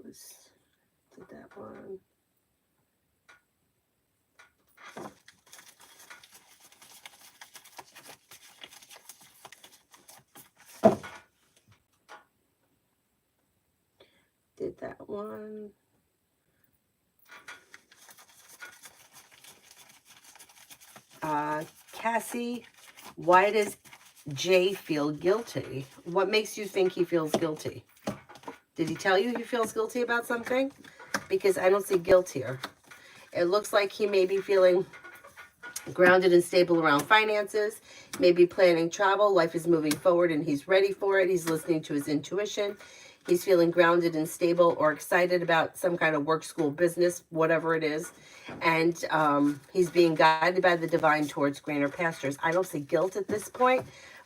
those. Did that one. Did that one. Cassie, why does Jay feel guilty? What makes you think he feels guilty? Did he tell you he feels guilty about something? Because I don't see guilt here. It looks like he may be feeling grounded and stable around finances, maybe planning travel. Life is moving forward and he's ready for it. He's listening to his intuition. He's feeling grounded and stable or excited about some kind of work, school, business, whatever it is. And he's being guided by the divine towards greener pastures. I don't see guilt at this point,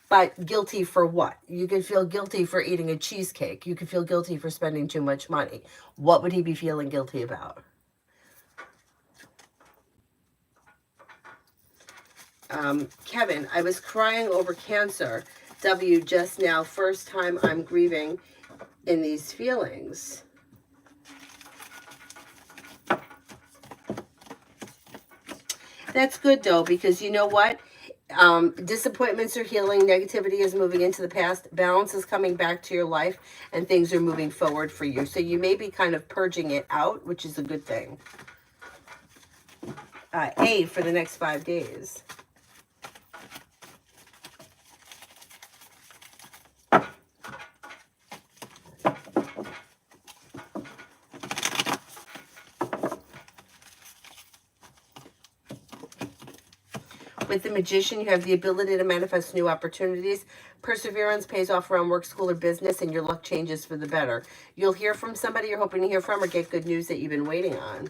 but guilty for what? You could feel guilty for eating a cheesecake. You could feel guilty for spending too much money. What would he be feeling guilty about? Kevin, I was crying over cancer. W, just now, first time I'm grieving in these feelings. That's good though, because you know what? Disappointments are healing, negativity is moving into the past, balance is coming back to your life, and things are moving forward for you. So you may be kind of purging it out, which is a good thing. A for the next 5 days. With the Magician, you have the ability to manifest new opportunities. Perseverance pays off around work, school, or business, and your luck changes for the better. You'll hear from somebody you're hoping to hear from or get good news that you've been waiting on.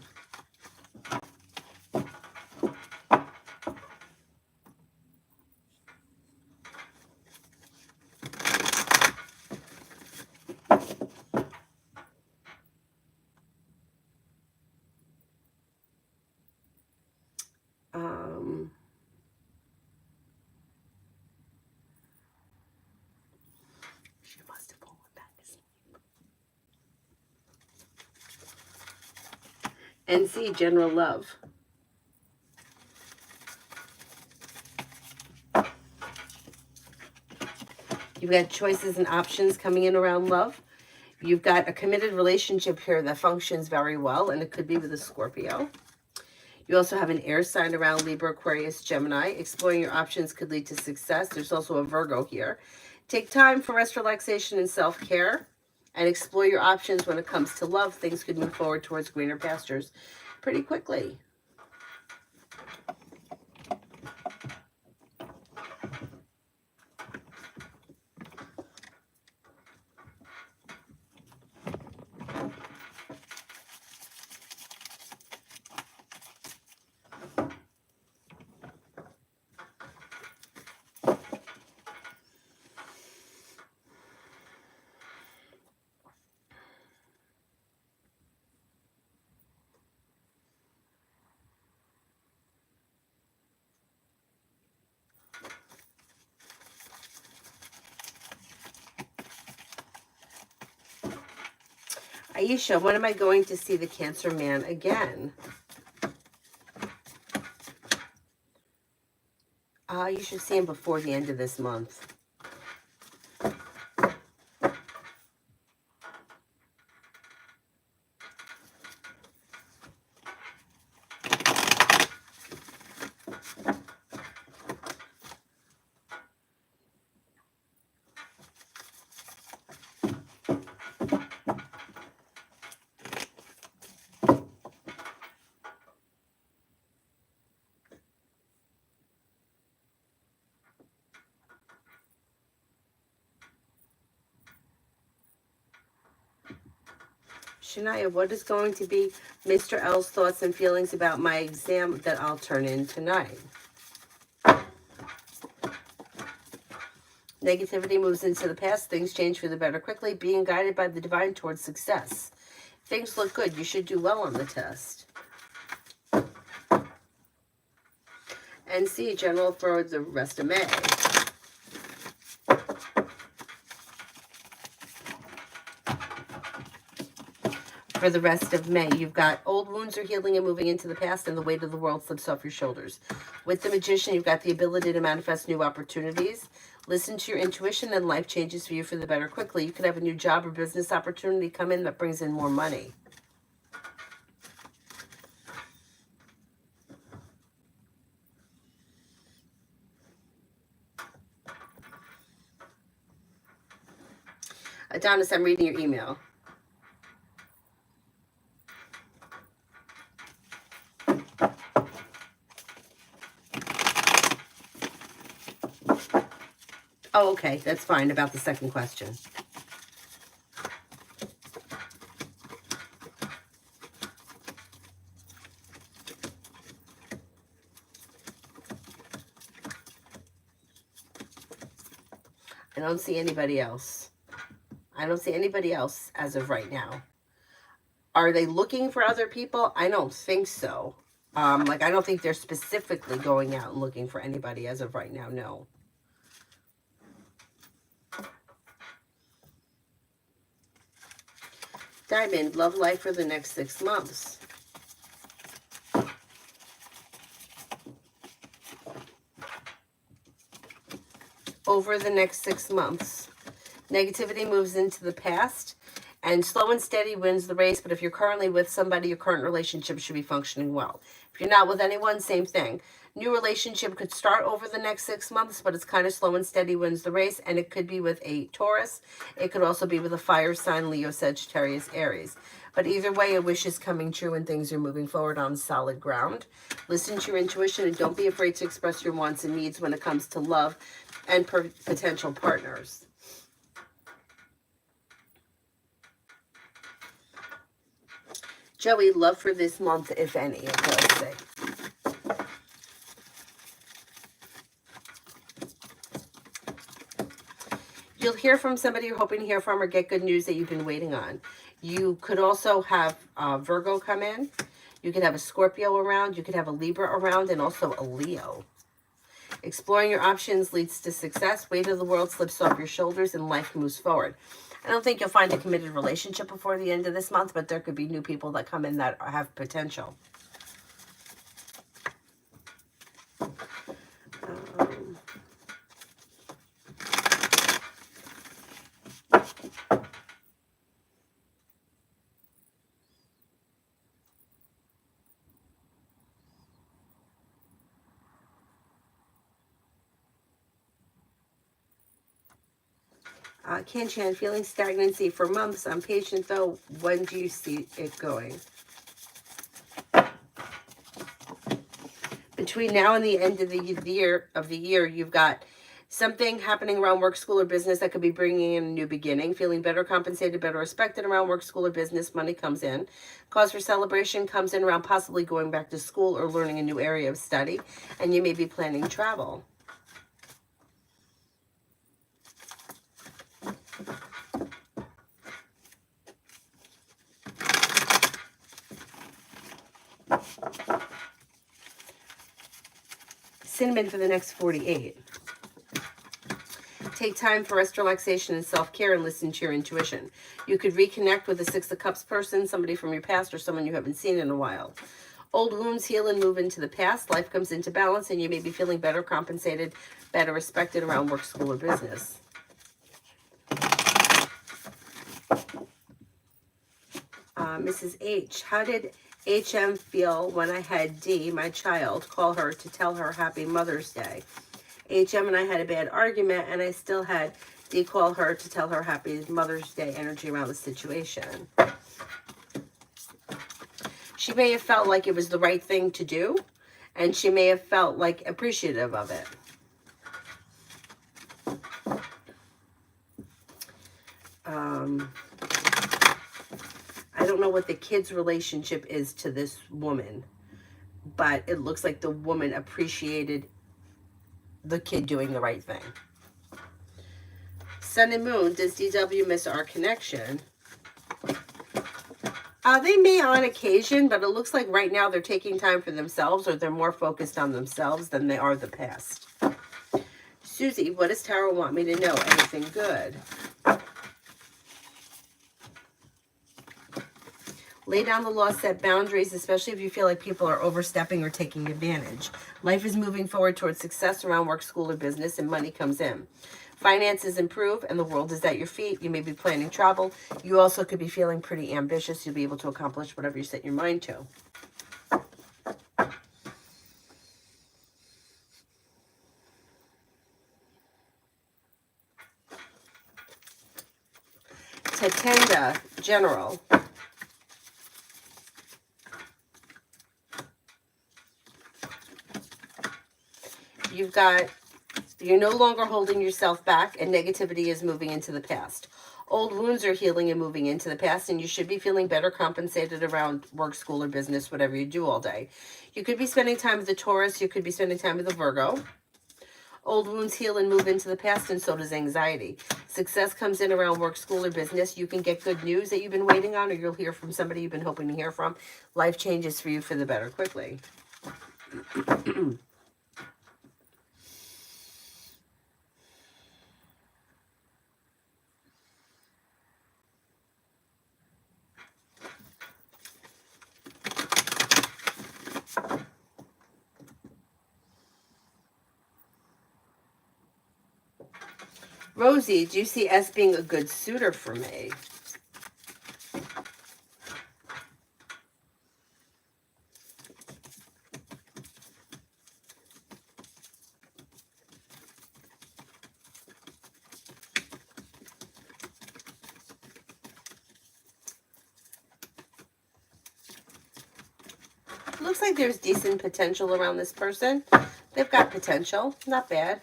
She must have fallen back asleep. And C, general love. You've got choices and options coming in around love. You've got a committed relationship here that functions very well, and it could be with a Scorpio. You also have an air sign around Libra, Aquarius, Gemini. Exploring your options could lead to success. There's also a Virgo here. Take time for rest, relaxation, and self-care, and explore your options when it comes to love. Things could move forward towards greener pastures pretty quickly. Aisha, when am I going to see the Cancer man again? You should see him before the end of this month. Shania, what is going to be Mr. L's thoughts and feelings about my exam that I'll turn in tonight? Negativity moves into the past. Things change for the better quickly. Being guided by the divine towards success. Things look good. You should do well on the test. And see general for the rest of May. for the rest of May. You've got old wounds are healing and moving into the past, and the weight of the world slips off your shoulders. With the Magician, you've got the ability to manifest new opportunities. Listen to your intuition, and life changes for you for the better quickly. You could have a new job or business opportunity come in that brings in more money. Adonis, I'm reading your email. Oh, okay. That's fine about the second question. I don't see anybody else. I don't see anybody else as of right now. Are they looking for other people? I don't think so. Like, I don't think they're specifically going out and looking for anybody as of right now, no. Diamond, love life for the next 6 months. Over the next 6 months. Negativity moves into the past, and slow and steady wins the race. But if you're currently with somebody, your current relationship should be functioning well. If you're not with anyone, same thing. New relationship could start over the next 6 months, but it's kind of slow and steady wins the race. And it could be with a Taurus. It could also be with a fire sign, Leo, Sagittarius, Aries. But either way, a wish is coming true and things are moving forward on solid ground. Listen to your intuition and don't be afraid to express your wants and needs when it comes to love and potential partners. Joey, love for this month, if any, okay, let's see. You'll hear from somebody you're hoping to hear from or get good news that you've been waiting on. You could also have Virgo come in. You could have a Scorpio around. You could have a Libra around and also a Leo. Exploring your options leads to success. Weight of the world slips off your shoulders and life moves forward. I don't think you'll find a committed relationship before the end of this month, but there could be new people that come in that have potential. Kanchan, feeling stagnancy for months. I'm patient though. When do you see it going? Between now and the end of the year, you've got something happening around work, school, or business that could be bringing in a new beginning. Feeling better compensated, better respected around work, school, or business. Money comes in. Cause for celebration comes in around possibly going back to school or learning a new area of study. And you may be planning travel. Cinnamon for the next 48. Take time for rest, relaxation, and self-care and listen to your intuition. You could reconnect with a Six of Cups person, somebody from your past, or someone you haven't seen in a while. Old wounds heal and move into the past. Life comes into balance, and you may be feeling better compensated, better respected around work, school, or business. Mrs. H, how did HM feel when I had D, my child, call her to tell her Happy Mother's Day? HM and I had a bad argument, and I still had D call her to tell her Happy Mother's Day energy around the situation. She may have felt like it was the right thing to do, and she may have felt like appreciative of it. I don't know what the kid's relationship is to this woman, but it looks like the woman appreciated the kid doing the right thing. Sun and Moon, does DW miss our connection? They may on occasion, but it looks like right now they're taking time for themselves, or they're more focused on themselves than they are the past. Susie, what does Tarot want me to know? Anything good? Lay down the law, set boundaries, especially if you feel like people are overstepping or taking advantage. Life is moving forward towards success around work, school, or business, and money comes in. Finances improve and the world is at your feet. You may be planning travel. You also could be feeling pretty ambitious. You'll be able to accomplish whatever you set your mind to. Tatenda, General. You're no longer holding yourself back, and negativity is moving into the past. Old wounds are healing and moving into the past, and you should be feeling better compensated around work, school, or business, whatever you do all day. You could be spending time with the Taurus. You could be spending time with the Virgo. Old wounds heal and move into the past, and so does anxiety. Success comes in around work, school, or business. You can get good news that you've been waiting on, or you'll hear from somebody you've been hoping to hear from. Life changes for you for the better quickly. Rosie, do you see S being a good suitor for me? Looks like there's decent potential around this person. They've got potential. Not bad.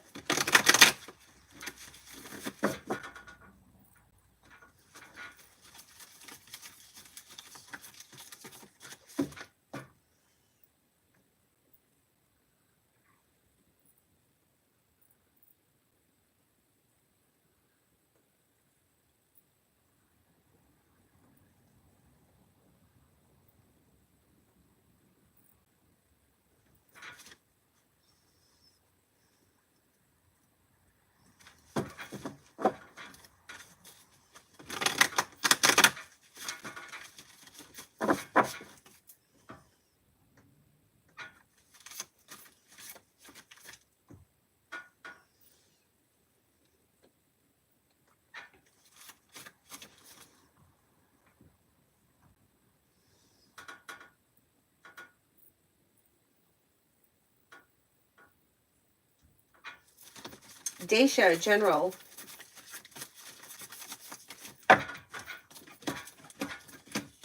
Daisha, General.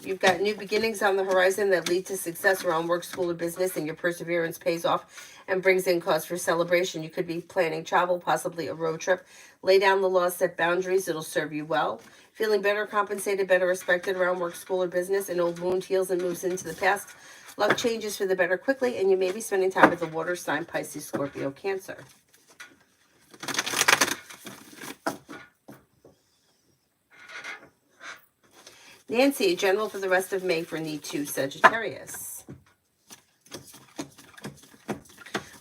You've got new beginnings on the horizon that lead to success around work, school, or business, and your perseverance pays off and brings in cause for celebration. You could be planning travel, possibly a road trip. Lay down the law, set boundaries. It'll serve you well. Feeling better compensated, better respected around work, school, or business. An old wound heals and moves into the past. Luck changes for the better quickly, and you may be spending time with the water sign, Pisces, Scorpio, Cancer. Nancy, General for the rest of May for need 2, Sagittarius.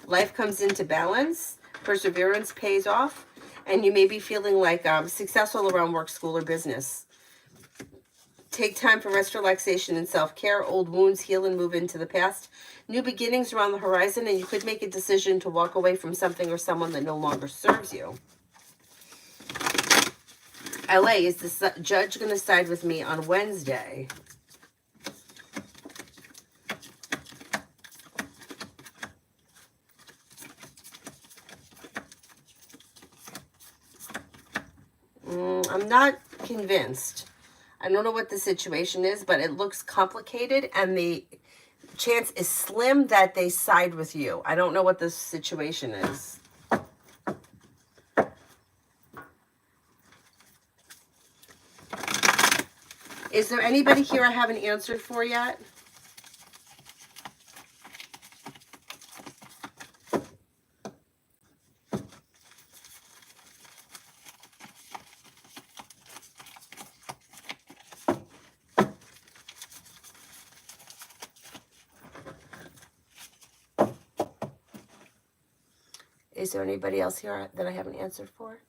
Life comes into balance. Perseverance pays off. And you may be feeling like successful around work, school, or business. Take time for rest, relaxation, and self-care. Old wounds heal and move into the past. New beginnings around the horizon, and you could make a decision to walk away from something or someone that no longer serves you. LA, is the judge going to side with me on Wednesday? I'm not convinced. I don't know what the situation is, but it looks complicated, and the chance is slim that they side with you. I don't know what the situation is. Is there anybody here I haven't answered for yet? Is there anybody else here that I haven't answered for?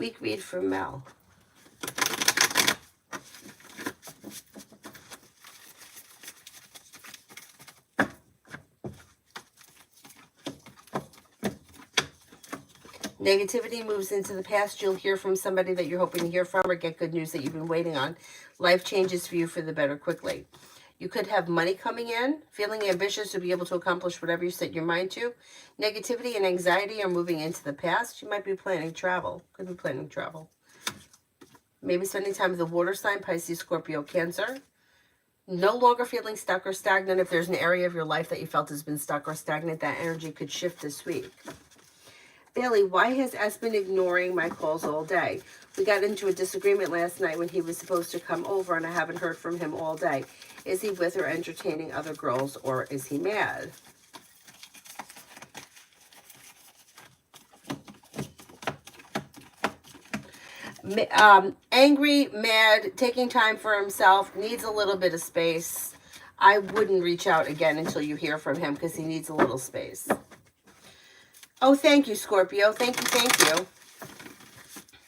Week read for Mel. Negativity moves into the past. You'll hear from somebody that you're hoping to hear from or get good news that you've been waiting on. Life changes for you for the better quickly. You could have money coming in, feeling ambitious to be able to accomplish whatever you set your mind to. Negativity and anxiety are moving into the past. You might be planning travel. Could be planning travel. Maybe spending time with the water sign, Pisces, Scorpio, Cancer. No longer feeling stuck or stagnant. If there's an area of your life that you felt has been stuck or stagnant, that energy could shift this week. Bailey, why has S been ignoring my calls all day? We got into a disagreement last night when he was supposed to come over, and I haven't heard from him all day. Is he with or entertaining other girls, or is he mad? Angry, mad, taking time for himself, needs a little bit of space. I wouldn't reach out again until you hear from him because he needs a little space. Oh, thank you, Scorpio. Thank you, thank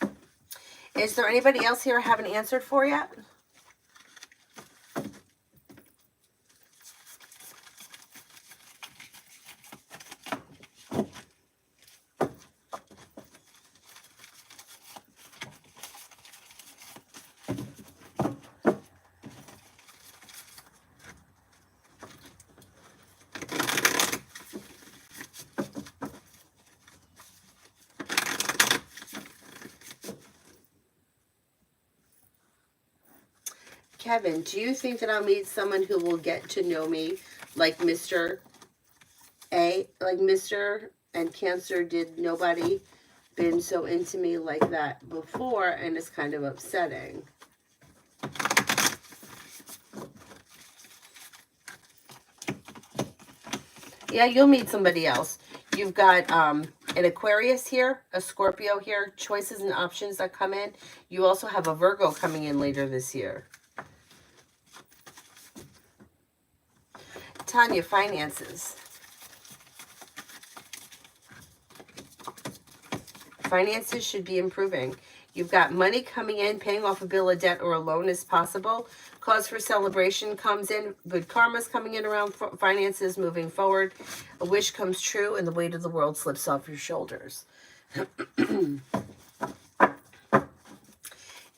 you. Is there anybody else here I haven't answered for yet? Kevin, do you think that I'll meet someone who will get to know me like Mr. A, like Mr. and Cancer did? Nobody been so into me like that before, and it's kind of upsetting. Yeah, you'll meet somebody else. You've got an Aquarius here, a Scorpio here, choices and options that come in. You also have a Virgo coming in later this year. Tanya, finances. Finances should be improving. You've got money coming in, paying off a bill, a debt, or a loan is possible. Cause for celebration comes in. Good karma's coming in around finances moving forward. A wish comes true, and the weight of the world slips off your shoulders.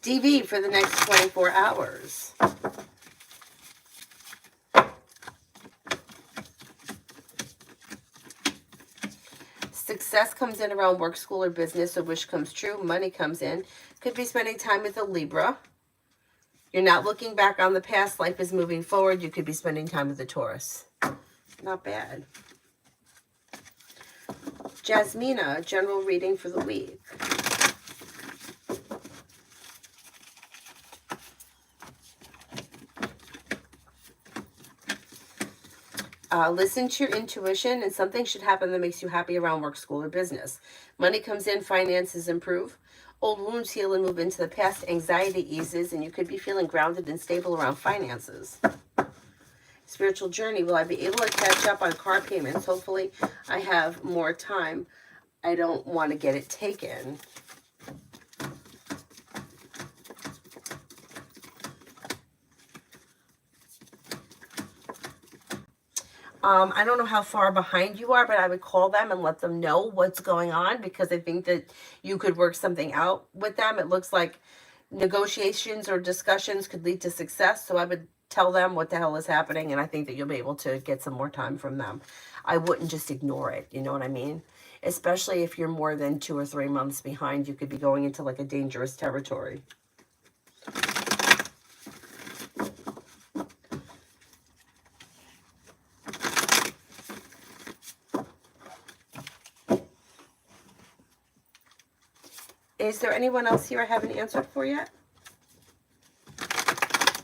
DV for the next 24 hours. Success comes in around work, school, or business. A wish comes true. Money comes in. Could be spending time with a Libra. You're not looking back on the past. Life is moving forward. You could be spending time with a Taurus. Not bad. Jasmina, general reading for the week. Listen to your intuition, and something should happen that makes you happy around work, school, or business. Money comes in, finances improve. Old wounds heal and move into the past. Anxiety eases, and you could be feeling grounded and stable around finances. Spiritual journey. Will I be able to catch up on car payments? Hopefully, I have more time. I don't want to get it taken. I don't know how far behind you are, but I would call them and let them know what's going on, because I think that you could work something out with them. It looks like negotiations or discussions could lead to success. So I would tell them what the hell is happening, and I think that you'll be able to get some more time from them. I wouldn't just ignore it. You know what I mean? Especially if you're more than 2 or 3 months behind, you could be going into like a dangerous territory. Is there anyone else here I haven't answered for yet?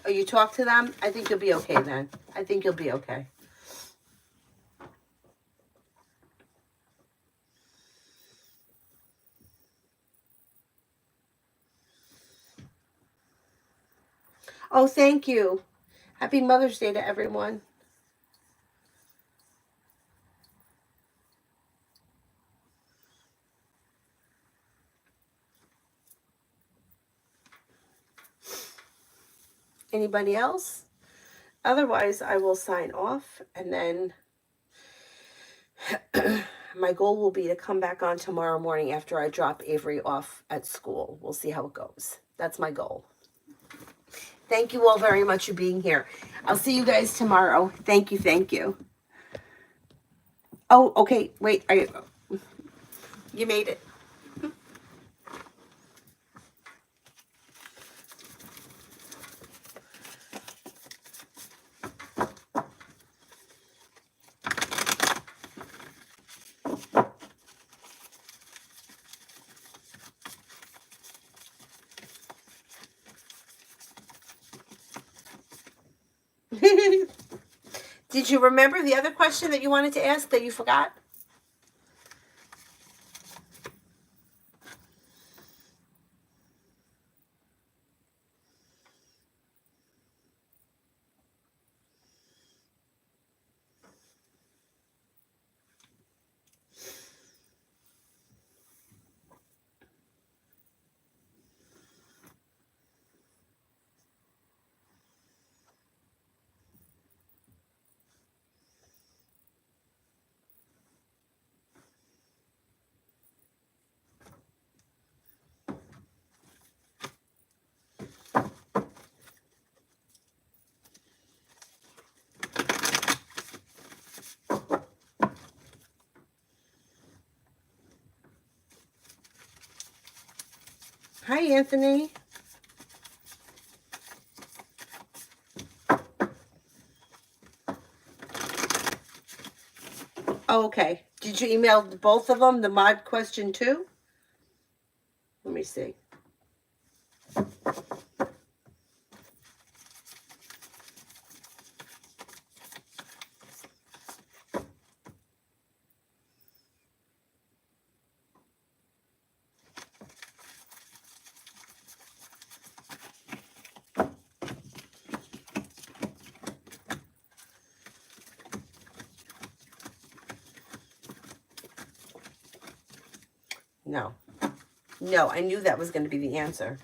Oh, you talk to them? I think you'll be okay then. I think you'll be okay. Oh, thank you. Happy Mother's Day to everyone. Anybody else? Otherwise, I will sign off, and then my goal will be to come back on tomorrow morning after I drop Avery off at school. We'll see how it goes. That's my goal. Thank you all very much for being here. I'll see you guys tomorrow. Thank you. Thank you. Oh, okay. Wait. You made it. Did you remember the other question that you wanted to ask that you forgot? Hi, Anthony. Oh, okay. Did you email both of them, the mod question too? Let me see. No. No, I knew that was going to be the answer.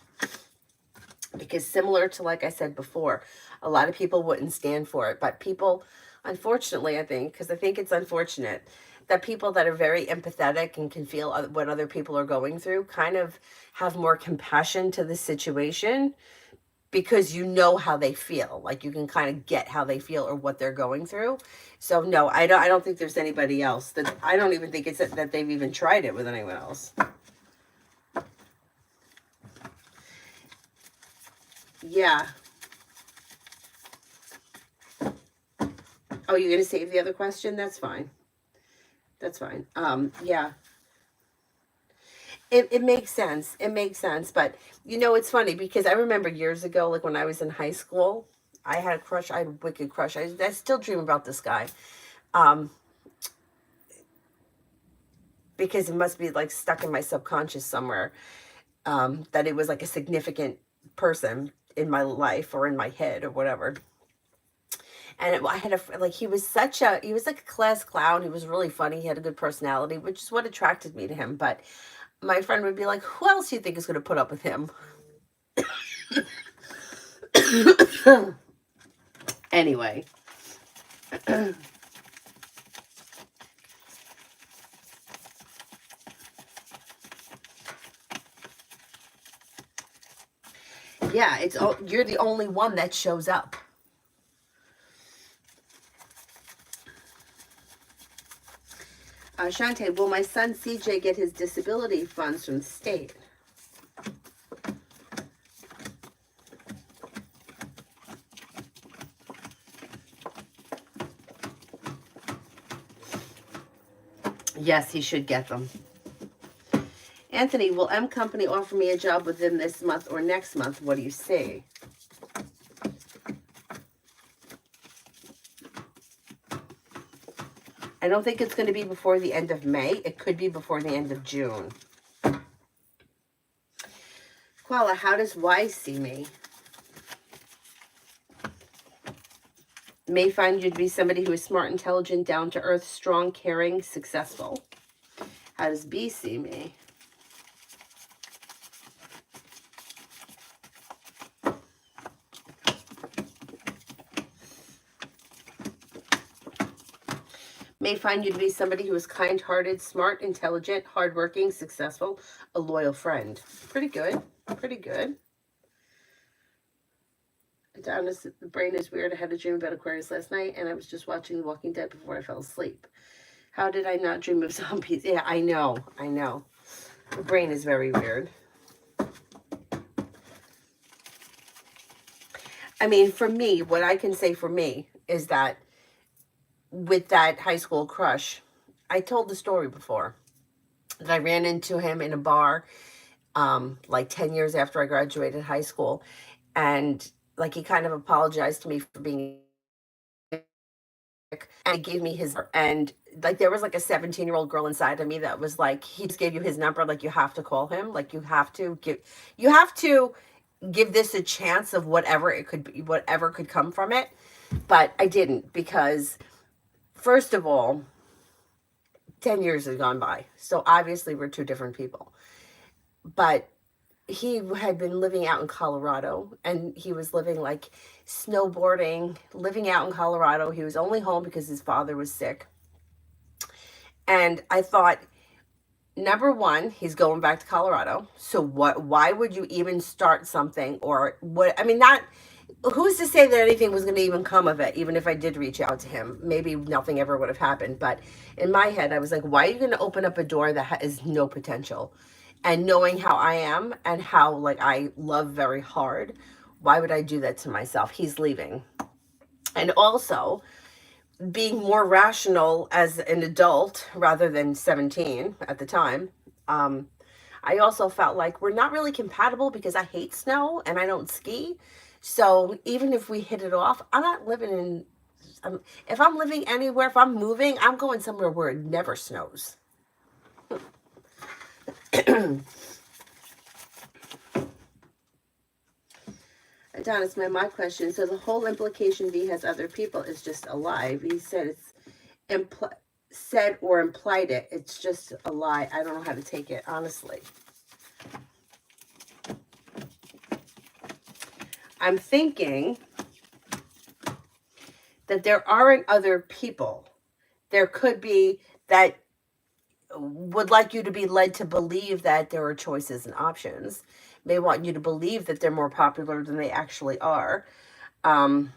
Because similar to, like I said before, a lot of people wouldn't stand for it. But people, unfortunately, I think, because I think it's unfortunate, that people that are very empathetic and can feel what other people are going through kind of have more compassion to the situation because you know how they feel. Like you can kind of get how they feel or what they're going through. So no, I don't think there's anybody else. That I don't even think it's that they've even tried it with anyone else. Yeah. Oh, you're gonna save the other question? That's fine. That's fine. Yeah. It makes sense. It makes sense. But you know, it's funny because I remember years ago, like when I was in high school, I had a crush. I had a wicked crush. I still dream about this guy. Um, because it must be like stuck in my subconscious somewhere. That it was like a significant person in my life or in my head or whatever. And I had like, he was like a class clown. He was really funny. He had a good personality, which is what attracted me to him. But my friend would be like, who else do you think is going to put up with him? Anyway. Yeah, you're the only one that shows up. Shante, will my son CJ get his disability funds from the state? Yes, he should get them. Anthony, will M Company offer me a job with them this month or next month? What do you say? I don't think it's going to be before the end of May. It could be before the end of June. Koala, how does Y see me? May find you to be somebody who is smart, intelligent, down-to-earth, strong, caring, successful. How does B see me? May find you to be somebody who is kind-hearted, smart, intelligent, hardworking, successful, a loyal friend. Pretty good. Pretty good. Adonis, the brain is weird. I had a dream about Aquarius last night, and I was just watching The Walking Dead before I fell asleep. How did I not dream of zombies? Yeah, I know. I know. The brain is very weird. I mean, for me, what I can say for me is that with that high school crush, I told the story before that I ran into him in a bar like 10 years after I graduated high school. And like he kind of apologized to me for being and he gave me his and like there was like a 17-year-old girl inside of me that was like, he just gave you his number, like you have to call him, like you have to give this a chance of whatever it could be, whatever could come from it. But I didn't, because first of all, 10 years has gone by, so obviously we're two different people. But he had been living out in Colorado, and he was living like snowboarding, living out in Colorado. He was only home because his father was sick. And I thought, number one, he's going back to Colorado. So why would you even start something? Or what? I mean, not, who's to say that anything was going to even come of it, even if I did reach out to him? Maybe nothing ever would have happened. But in my head, I was like, why are you going to open up a door that has no potential? And knowing how I am and how like I love very hard, why would I do that to myself? He's leaving. And also being more rational as an adult rather than 17 at the time. I also felt like we're not really compatible because I hate snow and I don't ski. So even if we hit it off, I'm not living in, if I'm living anywhere, if I'm moving, I'm going somewhere where it never snows. Adonis, my question. So the whole implication V has other people is just a lie. V said it's said or implied it. It's just a lie. I don't know how to take it, honestly. I'm thinking that there aren't other people. There could be that would like you to be led to believe that there are choices and options. May want you to believe that they're more popular than they actually are. But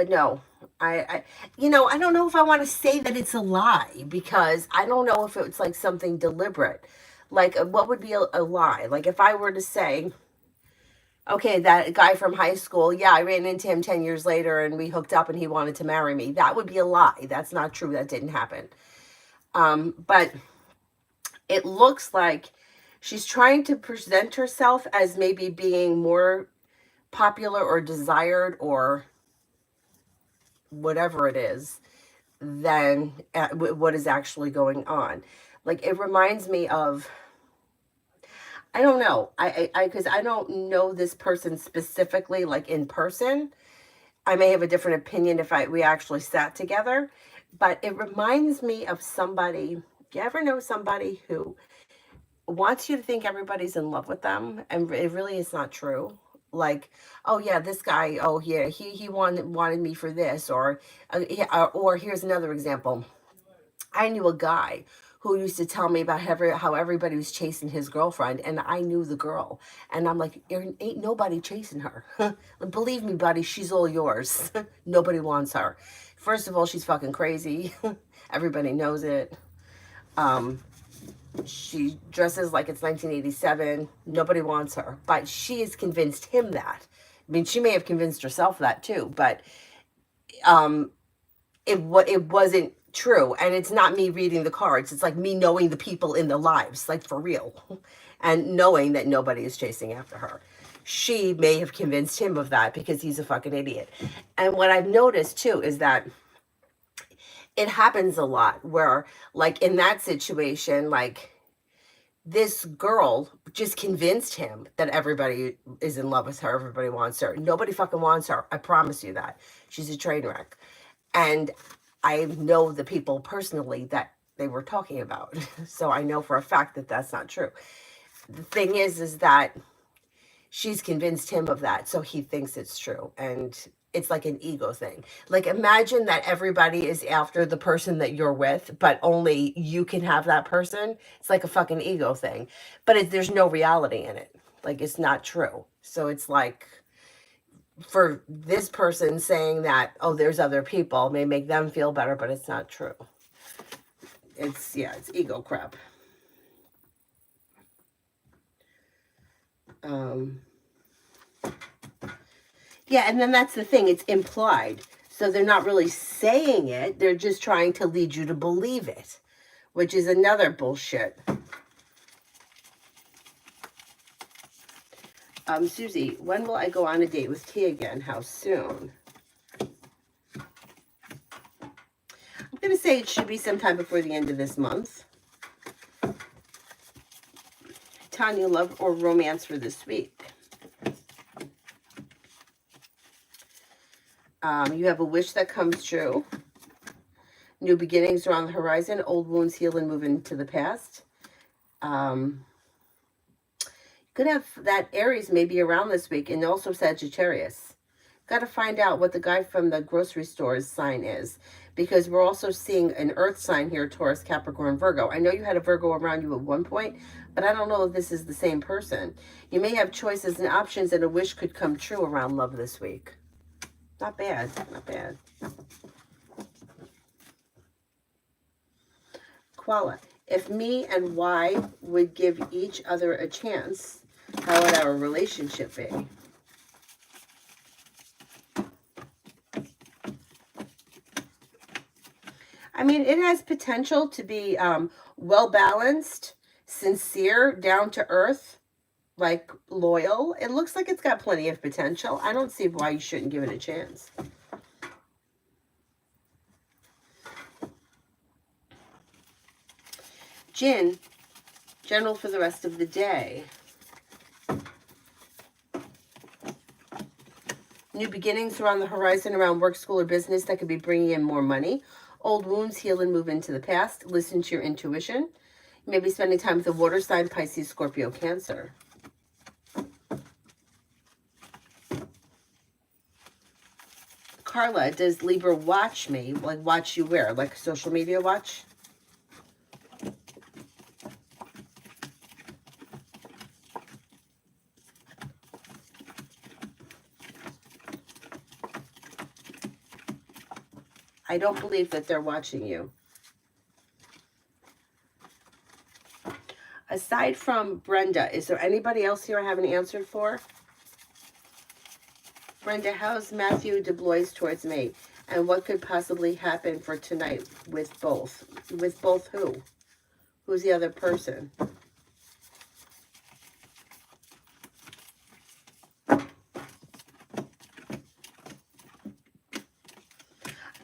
no, I I don't know if I want to say that it's a lie, because I don't know if it's like something deliberate. Like, what would be a lie? Like, if I were to say, okay, that guy from high school, yeah, I ran into him 10 years later and we hooked up and he wanted to marry me. That would be a lie. That's not true. That didn't happen. But it looks like she's trying to present herself as maybe being more popular or desired or whatever it is than what is actually going on. Like, it reminds me of, I don't know, because I don't know this person specifically, like in person. I may have a different opinion if we actually sat together, but it reminds me of somebody. You ever know somebody who wants you to think everybody's in love with them, and it really is not true? Like, oh yeah, this guy, oh yeah, he wanted me for this, yeah, or here's another example. I knew a guy who used to tell me about how everybody was chasing his girlfriend, and I knew the girl, and I'm like, ain't nobody chasing her. Believe me, buddy, she's all yours. Nobody wants her. First of all, she's fucking crazy. Everybody knows it. She dresses like it's 1987. Nobody wants her, but she has convinced him that. I mean, she may have convinced herself that too, but it wasn't true. And it's not me reading the cards. It's like me knowing the people in the lives, like for real, and knowing that nobody is chasing after her. She may have convinced him of that because he's a fucking idiot. And what I've noticed too is that it happens a lot where, like in that situation, like this girl just convinced him that everybody is in love with her, everybody wants her. Nobody fucking wants her. I promise you that. She's a train wreck. And I know the people personally that they were talking about. So I know for a fact that that's not true. The thing is that she's convinced him of that. So he thinks it's true. And it's like an ego thing. Like imagine that everybody is after the person that you're with, but only you can have that person. It's like a fucking ego thing. But there's no reality in it. Like it's not true. So it's like for this person saying that, oh, there's other people may make them feel better, but it's not true. It's, yeah, it's ego crap. Yeah, and then that's the thing, it's implied. So they're not really saying it, they're just trying to lead you to believe it, which is another bullshit. Susie, when will I go on a date with T again? How soon? I'm going to say it should be sometime before the end of this month. Tanya, love or romance for this week? You have a wish that comes true. New beginnings are on the horizon. Old wounds heal and move into the past. Could have that Aries maybe around this week, and also Sagittarius. Got to find out what the guy from the grocery store's sign is, because we're also seeing an earth sign here, Taurus, Capricorn, Virgo. I know you had a Virgo around you at one point, but I don't know if this is the same person. You may have choices and options, and a wish could come true around love this week. Not bad, not bad. Koala, if me and Y would give each other a chance, how would our relationship be? I mean, it has potential to be well-balanced, sincere, down-to-earth, like loyal. It looks like it's got plenty of potential. I don't see why you shouldn't give it a chance. Jin, general for the rest of the day. New beginnings are on the horizon around work, school, or business that could be bringing in more money. Old wounds heal and move into the past. Listen to your intuition. You may be spending time with the water sign, Pisces, Scorpio, Cancer. Carla, does Libra watch me? Like watch you where? Like social media watch? I don't believe that they're watching you. Aside from Brenda, is there anybody else here I haven't answered for? Brenda, how's Matthew DeBlois towards me? And what could possibly happen for tonight with both? With both who? Who's the other person?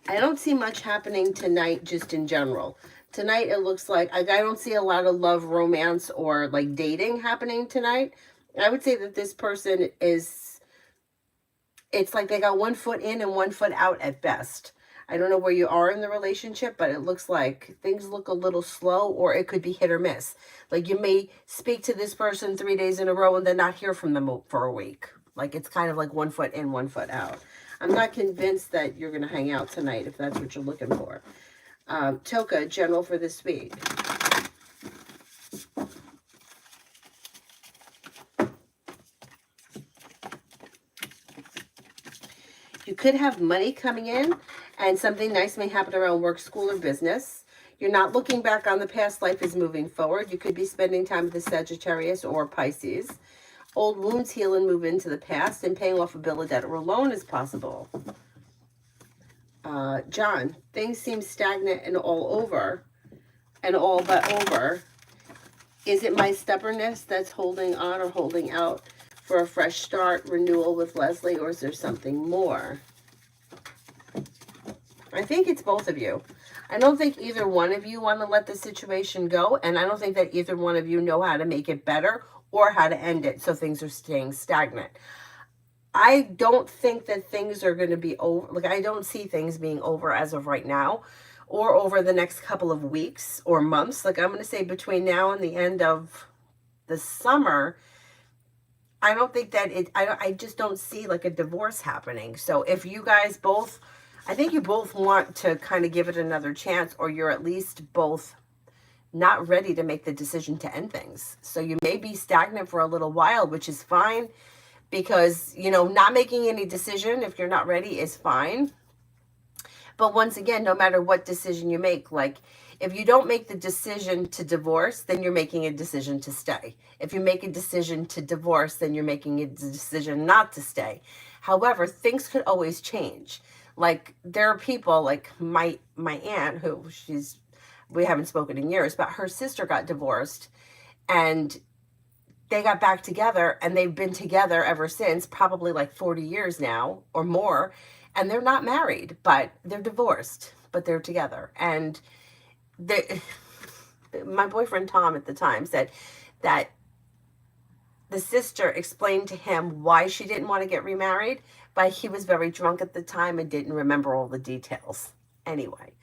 I don't see much happening tonight just in general. Tonight it looks like I don't see a lot of love, romance, or like dating happening tonight. I would say that this person is, it's like they got one foot in and one foot out at best. I don't know where you are in the relationship, but it looks like things look a little slow, or it could be hit or miss. Like you may speak to this person 3 days in a row and then not hear from them for a week. Like it's kind of like one foot in, one foot out. I'm not convinced that you're going to hang out tonight if that's what you're looking for. Toka, general for this week. You could have money coming in, and something nice may happen around work, school, or business. You're not looking back on the past. Life is moving forward. You could be spending time with the Sagittarius or Pisces. Old wounds heal and move into the past, and paying off a bill of debt or a loan is possible. John, things seem stagnant and all but over. Is it my stubbornness that's holding on or holding out for a fresh start, renewal with Leslie, or is there something more? I think it's both of you. I don't think either one of you want to let the situation go, and I don't think that either one of you know how to make it better or how to end it so things are staying stagnant. I don't think that things are going to be over. Like, I don't see things being over as of right now or over the next couple of weeks or months. Like, I'm going to say between now and the end of the summer, I don't think that I just don't see like a divorce happening. So if you guys both, I think you both want to kind of give it another chance, or you're at least both not ready to make the decision to end things. So you may be stagnant for a little while, which is fine, because, you know, not making any decision if you're not ready is fine. But once again, no matter what decision you make, like if you don't make the decision to divorce, then you're making a decision to stay. If you make a decision to divorce, then you're making a decision not to stay. However, things could always change. Like there are people like my aunt, who we haven't spoken in years, but her sister got divorced and they got back together, and they've been together ever since, probably like 40 years now or more. And they're not married, but they're divorced, but they're together. And they, my boyfriend Tom at the time said that the sister explained to him why she didn't want to get remarried, but he was very drunk at the time and didn't remember all the details. Anyway,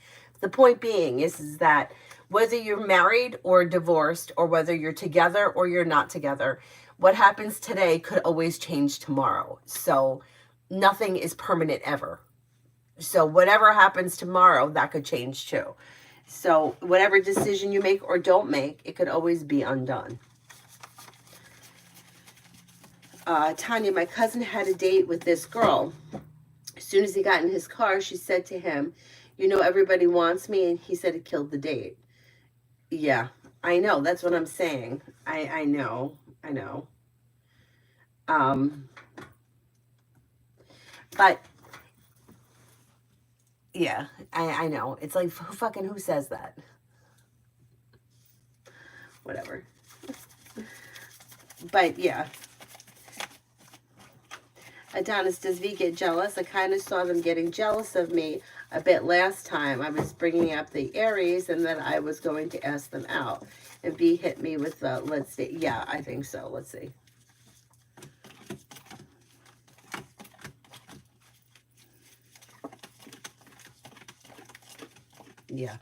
the point being is that whether you're married or divorced, or whether you're together or you're not together, what happens today could always change tomorrow. So nothing is permanent ever. So whatever happens tomorrow, that could change too. So whatever decision you make or don't make, it could always be undone. Tanya, my cousin had a date with this girl. As soon as he got in his car, she said to him, you know, everybody wants me. And he said it killed the date. Yeah, I know. That's what I'm saying. I know. But yeah, I know. It's like, who says that? Whatever. But yeah. Adonis, does V get jealous? I kind of saw them getting jealous of me a bit last time. I was bringing up the Aries and then I was going to ask them out. And V hit me with the, let's see. Yeah, I think so. Let's see. Yeah.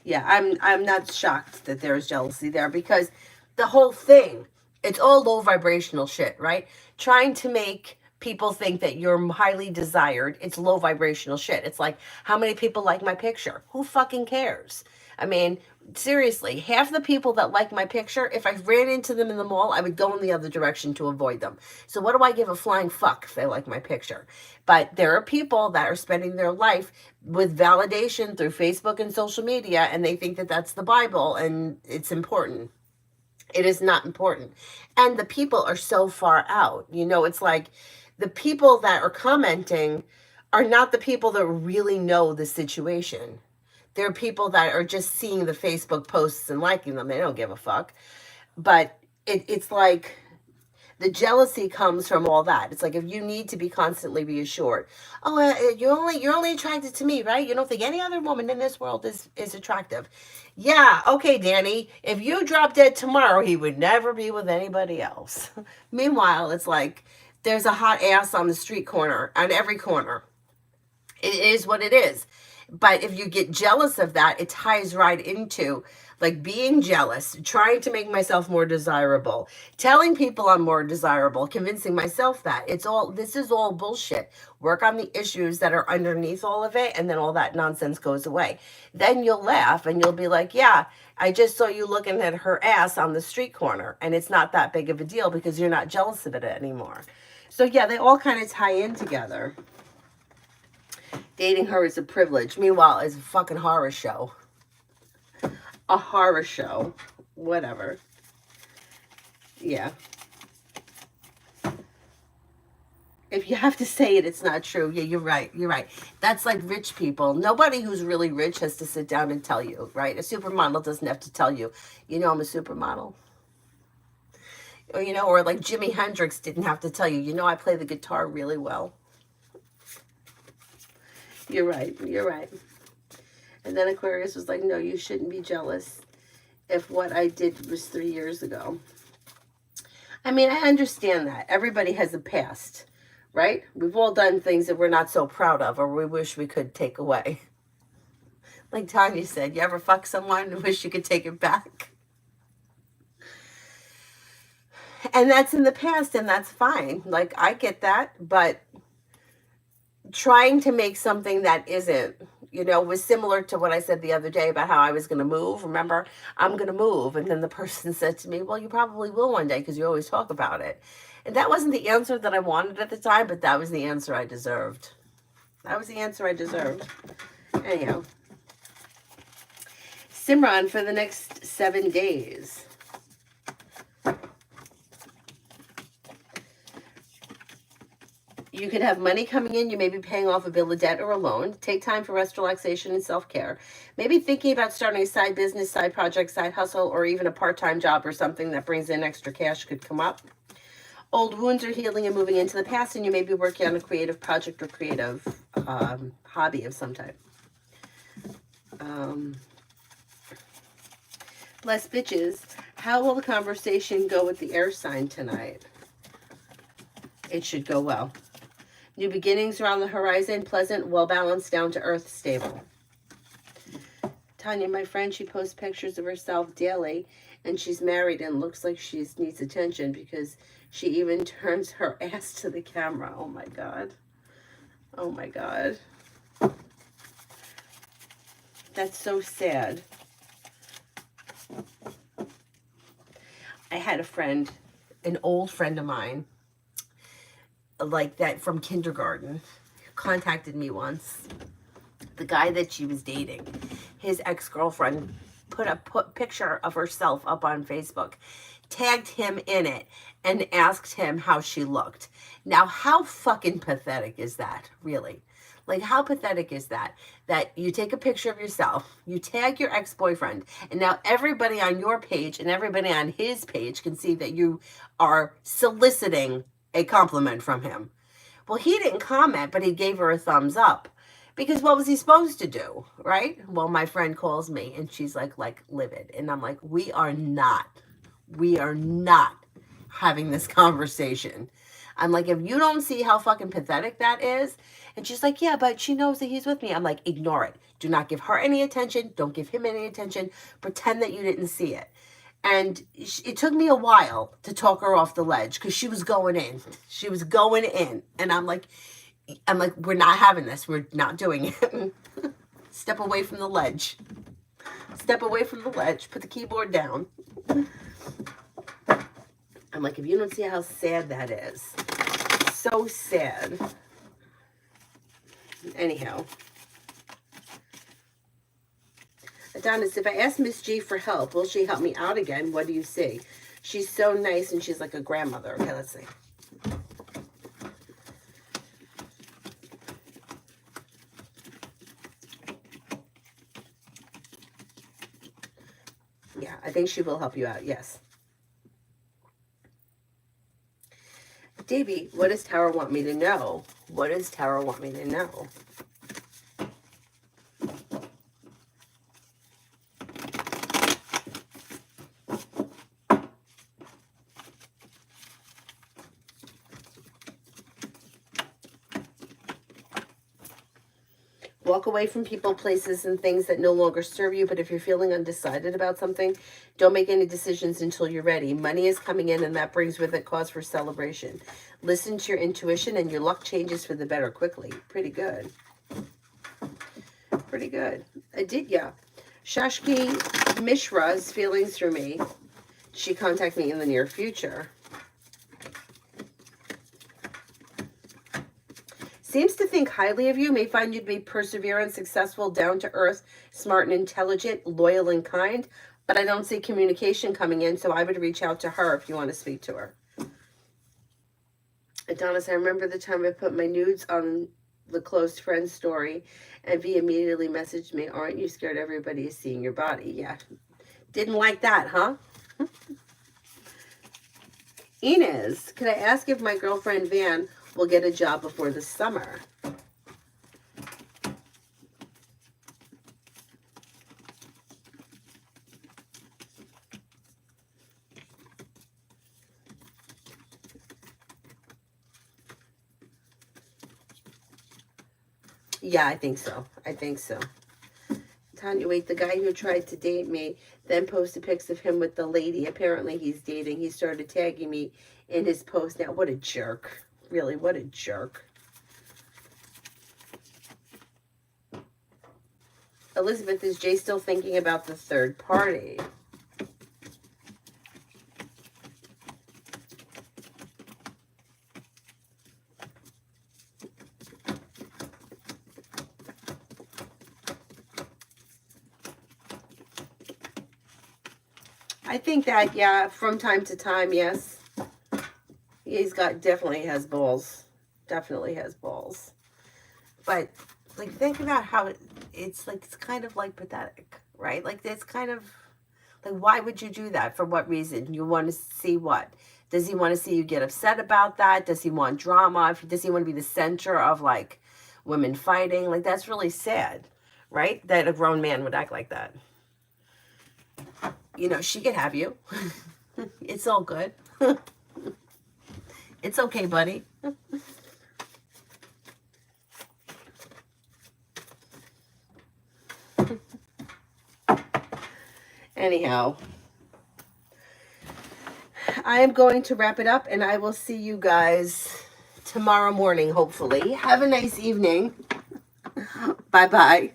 Yeah, I'm not shocked that there's jealousy there, because the whole thing, it's all low vibrational shit, right? Trying to make people think that you're highly desired, it's low vibrational shit. It's like, how many people like my picture? Who fucking cares? I mean, seriously, half the people that like my picture, if I ran into them in the mall, I would go in the other direction to avoid them. So what do I give a flying fuck if they like my picture? But there are people that are spending their life with validation through Facebook and social media, and they think that that's the Bible and it's important. It is not important. And the people are so far out. You know, it's like the people that are commenting are not the people that really know the situation. There are people that are just seeing the Facebook posts and liking them. They don't give a fuck. But it's like the jealousy comes from all that. It's like, if you need to be constantly reassured, oh, you're only attracted to me, right? You don't think any other woman in this world is attractive. Yeah, okay, Danny. If you drop dead tomorrow, he would never be with anybody else. Meanwhile, it's like there's a hot ass on the street corner, on every corner. It is what it is. But if you get jealous of that, it ties right into like being jealous, trying to make myself more desirable, telling people I'm more desirable, convincing myself that. This is all bullshit. Work on the issues that are underneath all of it, and then all that nonsense goes away. Then you'll laugh and you'll be like, yeah, I just saw you looking at her ass on the street corner, and it's not that big of a deal because you're not jealous of it anymore. So yeah, they all kind of tie in together. Dating her is a privilege. Meanwhile, it's a fucking horror show. A horror show. Whatever. Yeah. If you have to say it, it's not true. Yeah, you're right. You're right. That's like rich people. Nobody who's really rich has to sit down and tell you, right? A supermodel doesn't have to tell you, you know, I'm a supermodel. Or, you know, or like Jimi Hendrix didn't have to tell you, you know, I play the guitar really well. You're right. You're right. And then Aquarius was like, no, you shouldn't be jealous if what I did was 3 years ago. I mean, I understand that. Everybody has a past, right? We've all done things that we're not so proud of or we wish we could take away. Like Tanya said, you ever fuck someone and wish you could take it back? And that's in the past, and that's fine. Like, I get that, but trying to make something that isn't, was similar to what I said the other day about how I was going to move. Remember, I'm going to move. And then the person said to me, well, you probably will one day because you always talk about it. And that wasn't the answer that I wanted at the time, but that was the answer I deserved. That was the answer I deserved. Anyhow, Simran for the next 7 days. You could have money coming in. You may be paying off a bill of debt or a loan. Take time for rest, relaxation, and self-care. Maybe thinking about starting a side business, side project, side hustle, or even a part-time job or something that brings in extra cash could come up. Old wounds are healing and moving into the past, and you may be working on a creative project or creative hobby of some type. Bless bitches. How will the conversation go with the air sign tonight? It should go well. New beginnings are on the horizon, pleasant, well-balanced, down-to-earth, stable. Tanya, my friend, she posts pictures of herself daily, and she's married and looks like she needs attention because she even turns her ass to the camera. Oh, my God. Oh, my God. That's so sad. I had a friend, an old friend of mine, like that from kindergarten, contacted me once. The guy that she was dating, his ex-girlfriend put a picture of herself up on Facebook, tagged him in it, and asked him how she looked. Now, how fucking pathetic is that, really? Like, how pathetic is that? That you take a picture of yourself, you tag your ex-boyfriend, and now everybody on your page and everybody on his page can see that you are soliciting a compliment from him. Well, he didn't comment, but he gave her a thumbs up. Because what was he supposed to do, right? Well, my friend calls me, and she's like livid. And I'm like, we are not having this conversation. I'm like, if you don't see how fucking pathetic that is. And she's like, yeah, but she knows that he's with me. I'm like, ignore it. Do not give her any attention. Don't give him any attention. Pretend that you didn't see it. And it took me a while to talk her off the ledge because she was going in. She was going in. And I'm like, we're not having this. We're not doing it. Step away from the ledge. Step away from the ledge. Put the keyboard down. I'm like, if you don't see how sad that is. So sad. Anyhow. Adonis, if I ask Miss G for help, will she help me out again? What do you see? She's so nice and she's like a grandmother. Okay, let's see. Yeah, I think she will help you out. Yes. Davey, what does Tara want me to know? What does Tara want me to know? Walk away from people, places, and things that no longer serve you. But if you're feeling undecided about something, don't make any decisions until you're ready. Money is coming in, and that brings with it cause for celebration. Listen to your intuition, and your luck changes for the better quickly. Pretty good. Pretty good. Aditya. Shashki Mishra's feelings through me. She contact me in the near future. Seems to think highly of you, may find you to be perseverant, successful, down to earth, smart and intelligent, loyal and kind. But I don't see communication coming in, so I would reach out to her if you want to speak to her. Adonis, I remember the time I put my nudes on the close friend story, and V immediately messaged me, aren't you scared everybody is seeing your body? Yeah. Didn't like that, huh? Inez, could I ask if my girlfriend Van will get a job before the summer? Yeah, I think so. I think so. Tanya, wait, the guy who tried to date me then posted pics of him with the lady apparently he's dating. He started tagging me in his post. Now, what a jerk. Really, what a jerk. Elizabeth, is Jay still thinking about the third party? I think that, yeah, from time to time, yes. He's got, definitely has balls. Definitely has balls. But, like, think about how it's like, it's kind of like pathetic, right? Like, it's kind of, like, why would you do that? For what reason? You want to see what? Does he want to see you get upset about that? Does he want drama? Does he want to be the center of, like, women fighting? Like, that's really sad, right? That a grown man would act like that. You know, she could have you. It's all good. It's okay, buddy. Anyhow, I am going to wrap it up, and I will see you guys tomorrow morning, hopefully. Have a nice evening. Bye-bye.